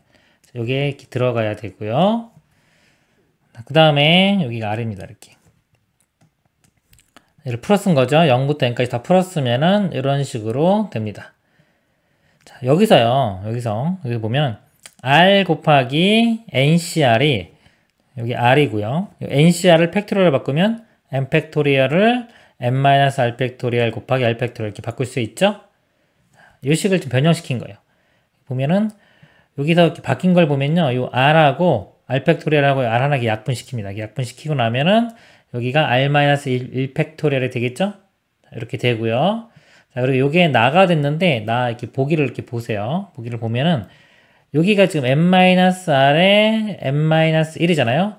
여기에 이렇게 들어가야 되고요. 그 다음에 여기가 R입니다. 이렇게. 얘를 풀어쓴 거죠. 0부터 n까지 다 풀었으면은 이런 식으로 됩니다. 자, 여기 보면 r 곱하기 ncr이 여기 r이고요. ncr을 팩토리얼로 바꾸면 n 팩토리얼을 n-r 팩토리얼 곱하기 r 팩토리얼 이렇게 바꿀 수 있죠. 이 식을 좀 변형시킨 거예요. 보면은 여기서 이렇게 바뀐 걸 보면요. 이 r하고 r 팩토리얼하고 r 하나 약분시킵니다. 약분시키고 나면은 여기가 r-1 팩토리얼이 되겠죠? 이렇게 되고요. 자, 그리고 요게 나가 됐는데, 이렇게 보기를 이렇게 보세요. 보기를 보면은, 여기가 지금 n-r에 n-1이잖아요?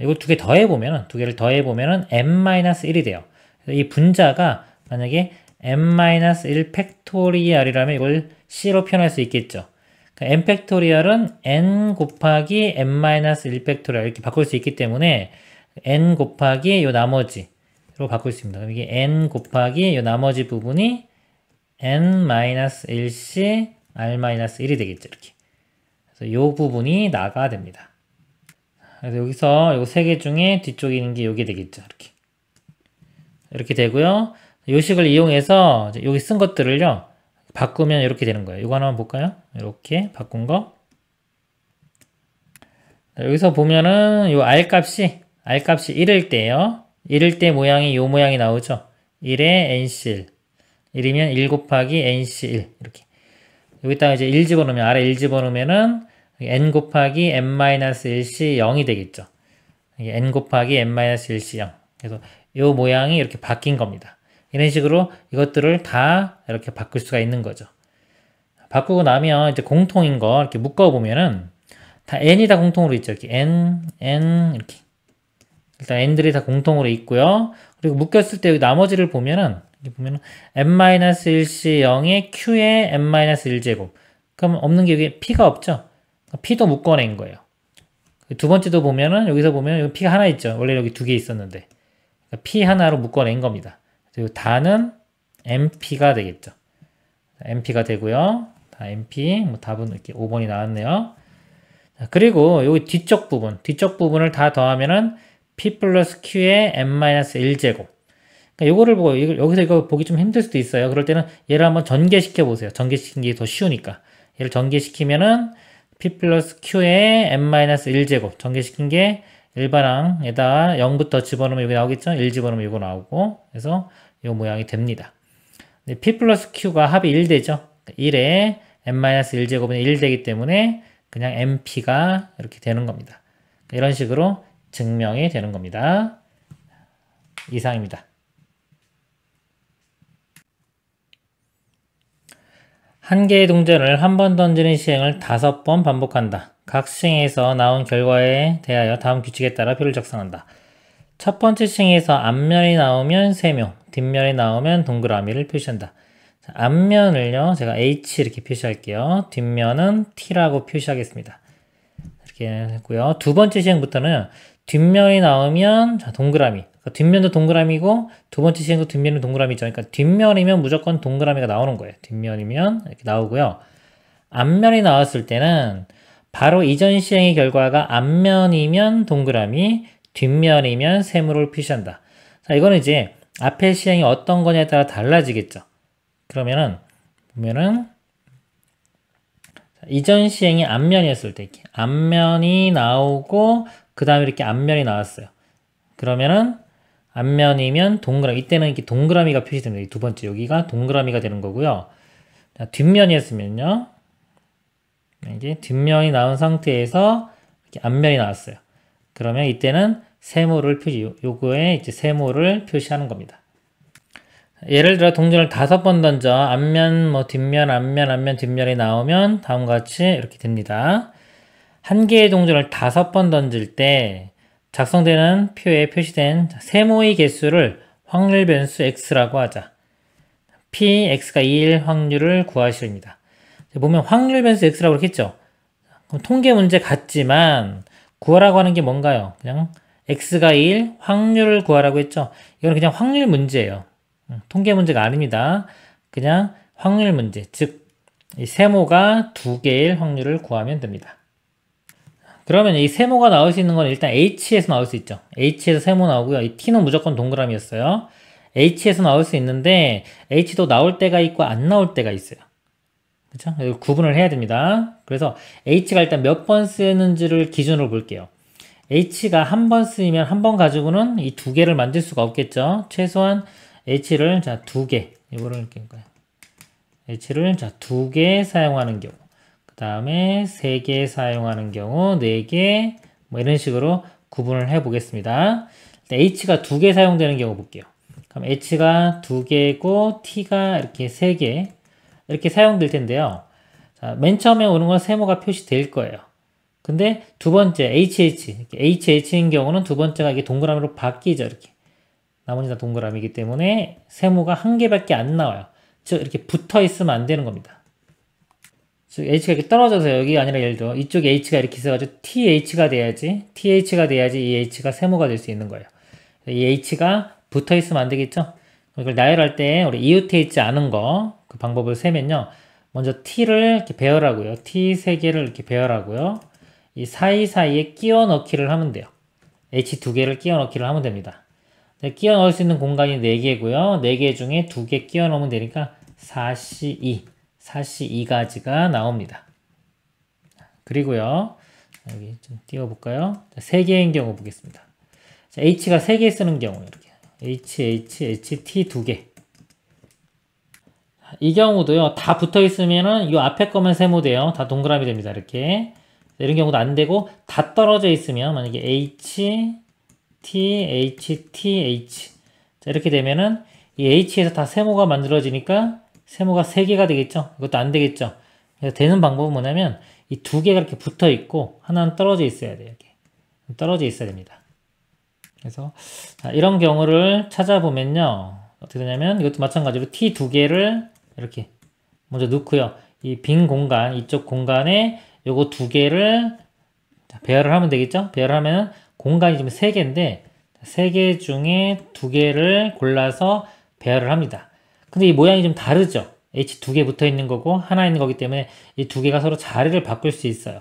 이걸 두 개 더해보면은, 두 개를 더해보면은 n-1이 돼요. 그래서 이 분자가 만약에 n-1 팩토리얼이라면 이걸 c로 표현할 수 있겠죠. 그러니까 n 팩토리얼은 n 곱하기 n-1 팩토리얼 이렇게 바꿀 수 있기 때문에 n 곱하기 요 나머지로 바꿀 수 있습니다. 이게 n 곱하기 요 나머지 부분이 n-1c r-1이 되겠죠. 이렇게. 그래서 요 부분이 나가 됩니다. 그래서 여기서 요 세 개 중에 뒤쪽에 있는 게 요게 되겠죠. 이렇게. 이렇게 되고요. 요 식을 이용해서 여기 쓴 것들을요. 바꾸면 이렇게 되는 거예요. 이거 하나만 볼까요? 이렇게 바꾼 거. 여기서 보면은 요 r값이 1일 때요. 1일 때 모양이 요 모양이 나오죠. 1에 NC1. 1이면 1 곱하기 NC1. 이렇게. 여기다가 이제 1 집어넣으면, 아래 1 집어넣으면은 n 곱하기 n-1c 0이 되겠죠. 이게 n 곱하기 n-1c 0. 그래서 요 모양이 이렇게 바뀐 겁니다. 이런 식으로 이것들을 다 이렇게 바꿀 수가 있는 거죠. 바꾸고 나면 이제 공통인 거 이렇게 묶어보면은 다 n이 다 공통으로 있죠. 이렇게 n 이렇게. 일단 n들이 다 공통으로 있고요. 그리고 묶였을 때 여기 나머지를 보면은 n-1c 0에 q의 n-1제곱. 그럼 없는 게 여기 P가 없죠? P도 묶어낸 거예요. 두 번째도 보면은, 여기서 보면 여기 P가 하나 있죠? 원래 여기 두 개 있었는데. 그러니까 P 하나로 묶어낸 겁니다. 그리고 다는 MP가 되겠죠. MP가 되고요. 다 MP, 뭐 답은 이렇게 5번이 나왔네요. 자, 그리고 여기 뒤쪽 부분을 다 더하면은 P 플러스 Q의 n-1제곱. 그러니까 요거를 보고, 여기서 이거 보기 좀 힘들 수도 있어요. 그럴 때는 얘를 한번 전개시켜 보세요. 전개시키는 게 더 쉬우니까. 얘를 전개시키면은 P 플러스 Q의 n-1제곱. 전개시킨 게 일반항에다가 0부터 집어넣으면 여기 나오겠죠? 1 집어넣으면 이거 나오고. 그래서 이 모양이 됩니다. P 플러스 Q가 합이 1 되죠? 1에 n-1제곱은 1 되기 때문에 그냥 MP가 이렇게 되는 겁니다. 이런 식으로 증명이 되는 겁니다. 이상입니다. 한 개의 동전을 한 번 던지는 시행을 5번 반복한다. 각 시행에서 나온 결과에 대하여 다음 규칙에 따라 표를 작성한다. 첫 번째 시행에서 앞면이 나오면 세모, 뒷면이 나오면 동그라미를 표시한다. 자, 앞면을요, 제가 H 이렇게 표시할게요. 뒷면은 T라고 표시하겠습니다. 이렇게 했고요. 두 번째 시행부터는 뒷면이 나오면 자, 동그라미. 그러니까 뒷면도 동그라미고 두 번째 시행도 뒷면은 동그라미죠. 그러니까 뒷면이면 무조건 동그라미가 나오는 거예요. 뒷면이면 이렇게 나오고요. 앞면이 나왔을 때는 바로 이전 시행의 결과가 앞면이면 동그라미, 뒷면이면 세모를 표시한다. 자, 이거는 이제 앞에 시행이 어떤 거냐에 따라 달라지겠죠. 그러면은 보면은 이전 시행이 앞면이었을 때 이렇게 앞면이 나오고 그 다음에 이렇게 앞면이 나왔어요. 그러면은 앞면이면 동그라미, 이때는 이렇게 동그라미가 표시됩니다. 이 두 번째 여기가 동그라미가 되는 거고요. 자, 뒷면이었으면요. 이제 뒷면이 나온 상태에서 이렇게 앞면이 나왔어요. 그러면 이때는 세모를 요거에 이제 세모를 표시하는 겁니다. 예를 들어 동전을 5번 던져 앞면, 뭐 뒷면, 앞면, 뒷면이 나오면 다음과 같이 이렇게 됩니다. 한 개의 동전을 5번 던질 때 작성되는 표에 표시된 세모의 개수를 확률 변수 x라고 하자. p, x가 2일 확률을 구하시렵니다. 보면 확률 변수 x라고 그랬겠죠? 그럼 통계 문제 같지만 구하라고 하는 게 뭔가요? 그냥 x가 2일 확률을 구하라고 했죠? 이건 그냥 확률 문제예요. 통계 문제가 아닙니다. 그냥 확률 문제, 즉 이 세모가 2개일 확률을 구하면 됩니다. 그러면 이 세모가 나올 수 있는 건 일단 H에서 나올 수 있죠. H에서 세모 나오고요. 이 T는 무조건 동그라미였어요. H에서 나올 수 있는데 H도 나올 때가 있고 안 나올 때가 있어요. 그렇죠? 구분을 해야 됩니다. 그래서 H가 일단 몇 번 쓰는지를 기준으로 볼게요. H가 한 번 쓰이면 한 번 가지고는 이 2개를 만들 수가 없겠죠. 최소한 H를 자 2개, 이거를 이렇게 H를 자 2개 사용하는 경우, 그 다음에 3개 사용하는 경우, 4개 뭐 이런 식으로 구분을 해 보겠습니다. H가 2개 사용되는 경우 볼게요. 그럼 H가 2개고 T가 이렇게 3개 이렇게 사용될 텐데요. 자, 맨 처음에 오는 건 세모가 표시될 거예요. 근데 두 번째 HH인 경우는 두 번째가 이게 동그라미로 바뀌죠. 이렇게 나머지 다 동그라미이기 때문에 세모가 한 개밖에 안 나와요. 즉 이렇게 붙어 있으면 안 되는 겁니다. 즉 H가 이렇게 떨어져서 여기 아니라 예를 들어 이쪽에 H가 이렇게 있어가지고 TH가 돼야지 이 H가 세모가 될 수 있는 거예요. 이 H가 붙어 있으면 안 되겠죠? 이걸 나열할 때 우리 이웃해 있지 않은 거 그 방법을 세면요. 먼저 T를 이렇게 배열하고요. T 3개를 이렇게 배열하고요. 이 사이사이에 끼워 넣기를 하면 돼요. H 2개를 끼워 넣기를 하면 됩니다. 끼워 넣을 수 있는 공간이 4개고요. 4개 중에 2개 끼워 넣으면 되니까 4C2, 4C2가지가 나옵니다. 그리고요. 여기 좀 띄워볼까요? 3개인 경우 보겠습니다. 자, H가 3개 쓰는 경우 이렇게 T 2개. 이 경우도요. 다 붙어 있으면은 이 앞에 거면 세모돼요. 다 동그라미 됩니다. 이렇게. 이런 경우도 안 되고 다 떨어져 있으면 만약에 H, T, H, T, H. 자, 이렇게 되면은 이 H에서 다 세모가 만들어지니까 세모가 3개가 되겠죠. 이것도 안 되겠죠. 그래서 되는 방법은 뭐냐면 이 2개가 이렇게 붙어 있고 하나는 떨어져 있어야 돼요. 이렇게. 떨어져 있어야 됩니다. 그래서 자, 이런 경우를 찾아보면요. 어떻게 되냐면 이것도 마찬가지로 T 2개를 이렇게 먼저 넣고요. 이 빈 공간, 이쪽 공간에 요거 두 개를 배열을 하면 되겠죠? 배열을 하면 공간이 지금 3개인데 3개 중에 2개를 골라서 배열을 합니다. 근데 이 모양이 좀 다르죠? H 2개 붙어 있는 거고 하나 있는 거기 때문에 이 2개가 서로 자리를 바꿀 수 있어요.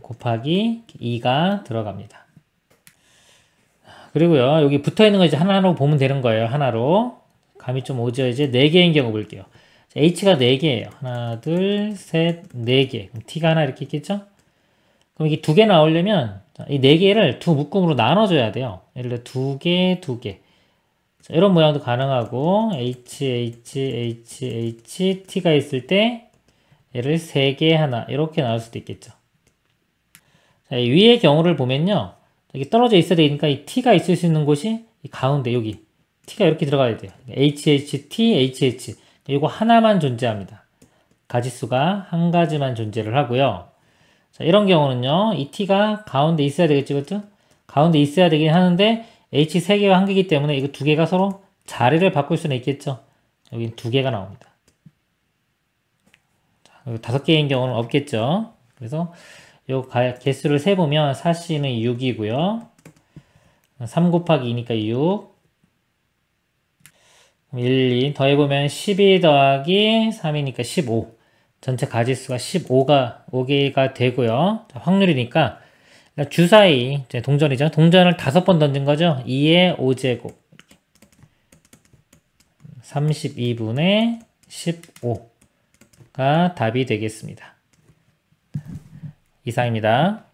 곱하기 2가 들어갑니다. 그리고요, 여기 붙어 있는 거 이제 하나로 보면 되는 거예요. 하나로. 감이 좀 오죠? 이제 4개인 경우 볼게요. H가 4개예요. 하나, 둘, 셋, 4개. 그럼 T가 하나 이렇게 있겠죠? 그럼 이게 2개 나오려면 이 4개를 두 묶음으로 나눠줘야 돼요. 예를 들어 2개, 2개. 자, 이런 모양도 가능하고 H, H, H, H, T가 있을 때 얘를 3개 하나 이렇게 나올 수도 있겠죠. 자, 이 위의 경우를 보면요. 여기 떨어져 있어야 되니까 이 T가 있을 수 있는 곳이 이 가운데 여기 T가 이렇게 들어가야 돼요. HHT, HH 이거 하나만 존재합니다. 가지수가 한 가지만 존재를 하고요. 자, 이런 경우는요. 이 T가 가운데 있어야 되겠죠, 그렇죠? 가운데 있어야 되긴 하는데 H 3개와 1개이기 때문에 이거 2개가 서로 자리를 바꿀 수는 있겠죠. 여기 2개가 나옵니다. 자, 5개인 경우는 없겠죠. 그래서 요 개수를 세보면 4C는 6이고요. 3 곱하기 2니까 6. 1, 2 더해보면 12 더하기 3이니까 15. 전체 가지수가 5개가 되고요. 자, 확률이니까 주사위 동전이죠. 동전을 5번 던진 거죠. 2의 5제곱 32분의 15가 답이 되겠습니다. 이상입니다.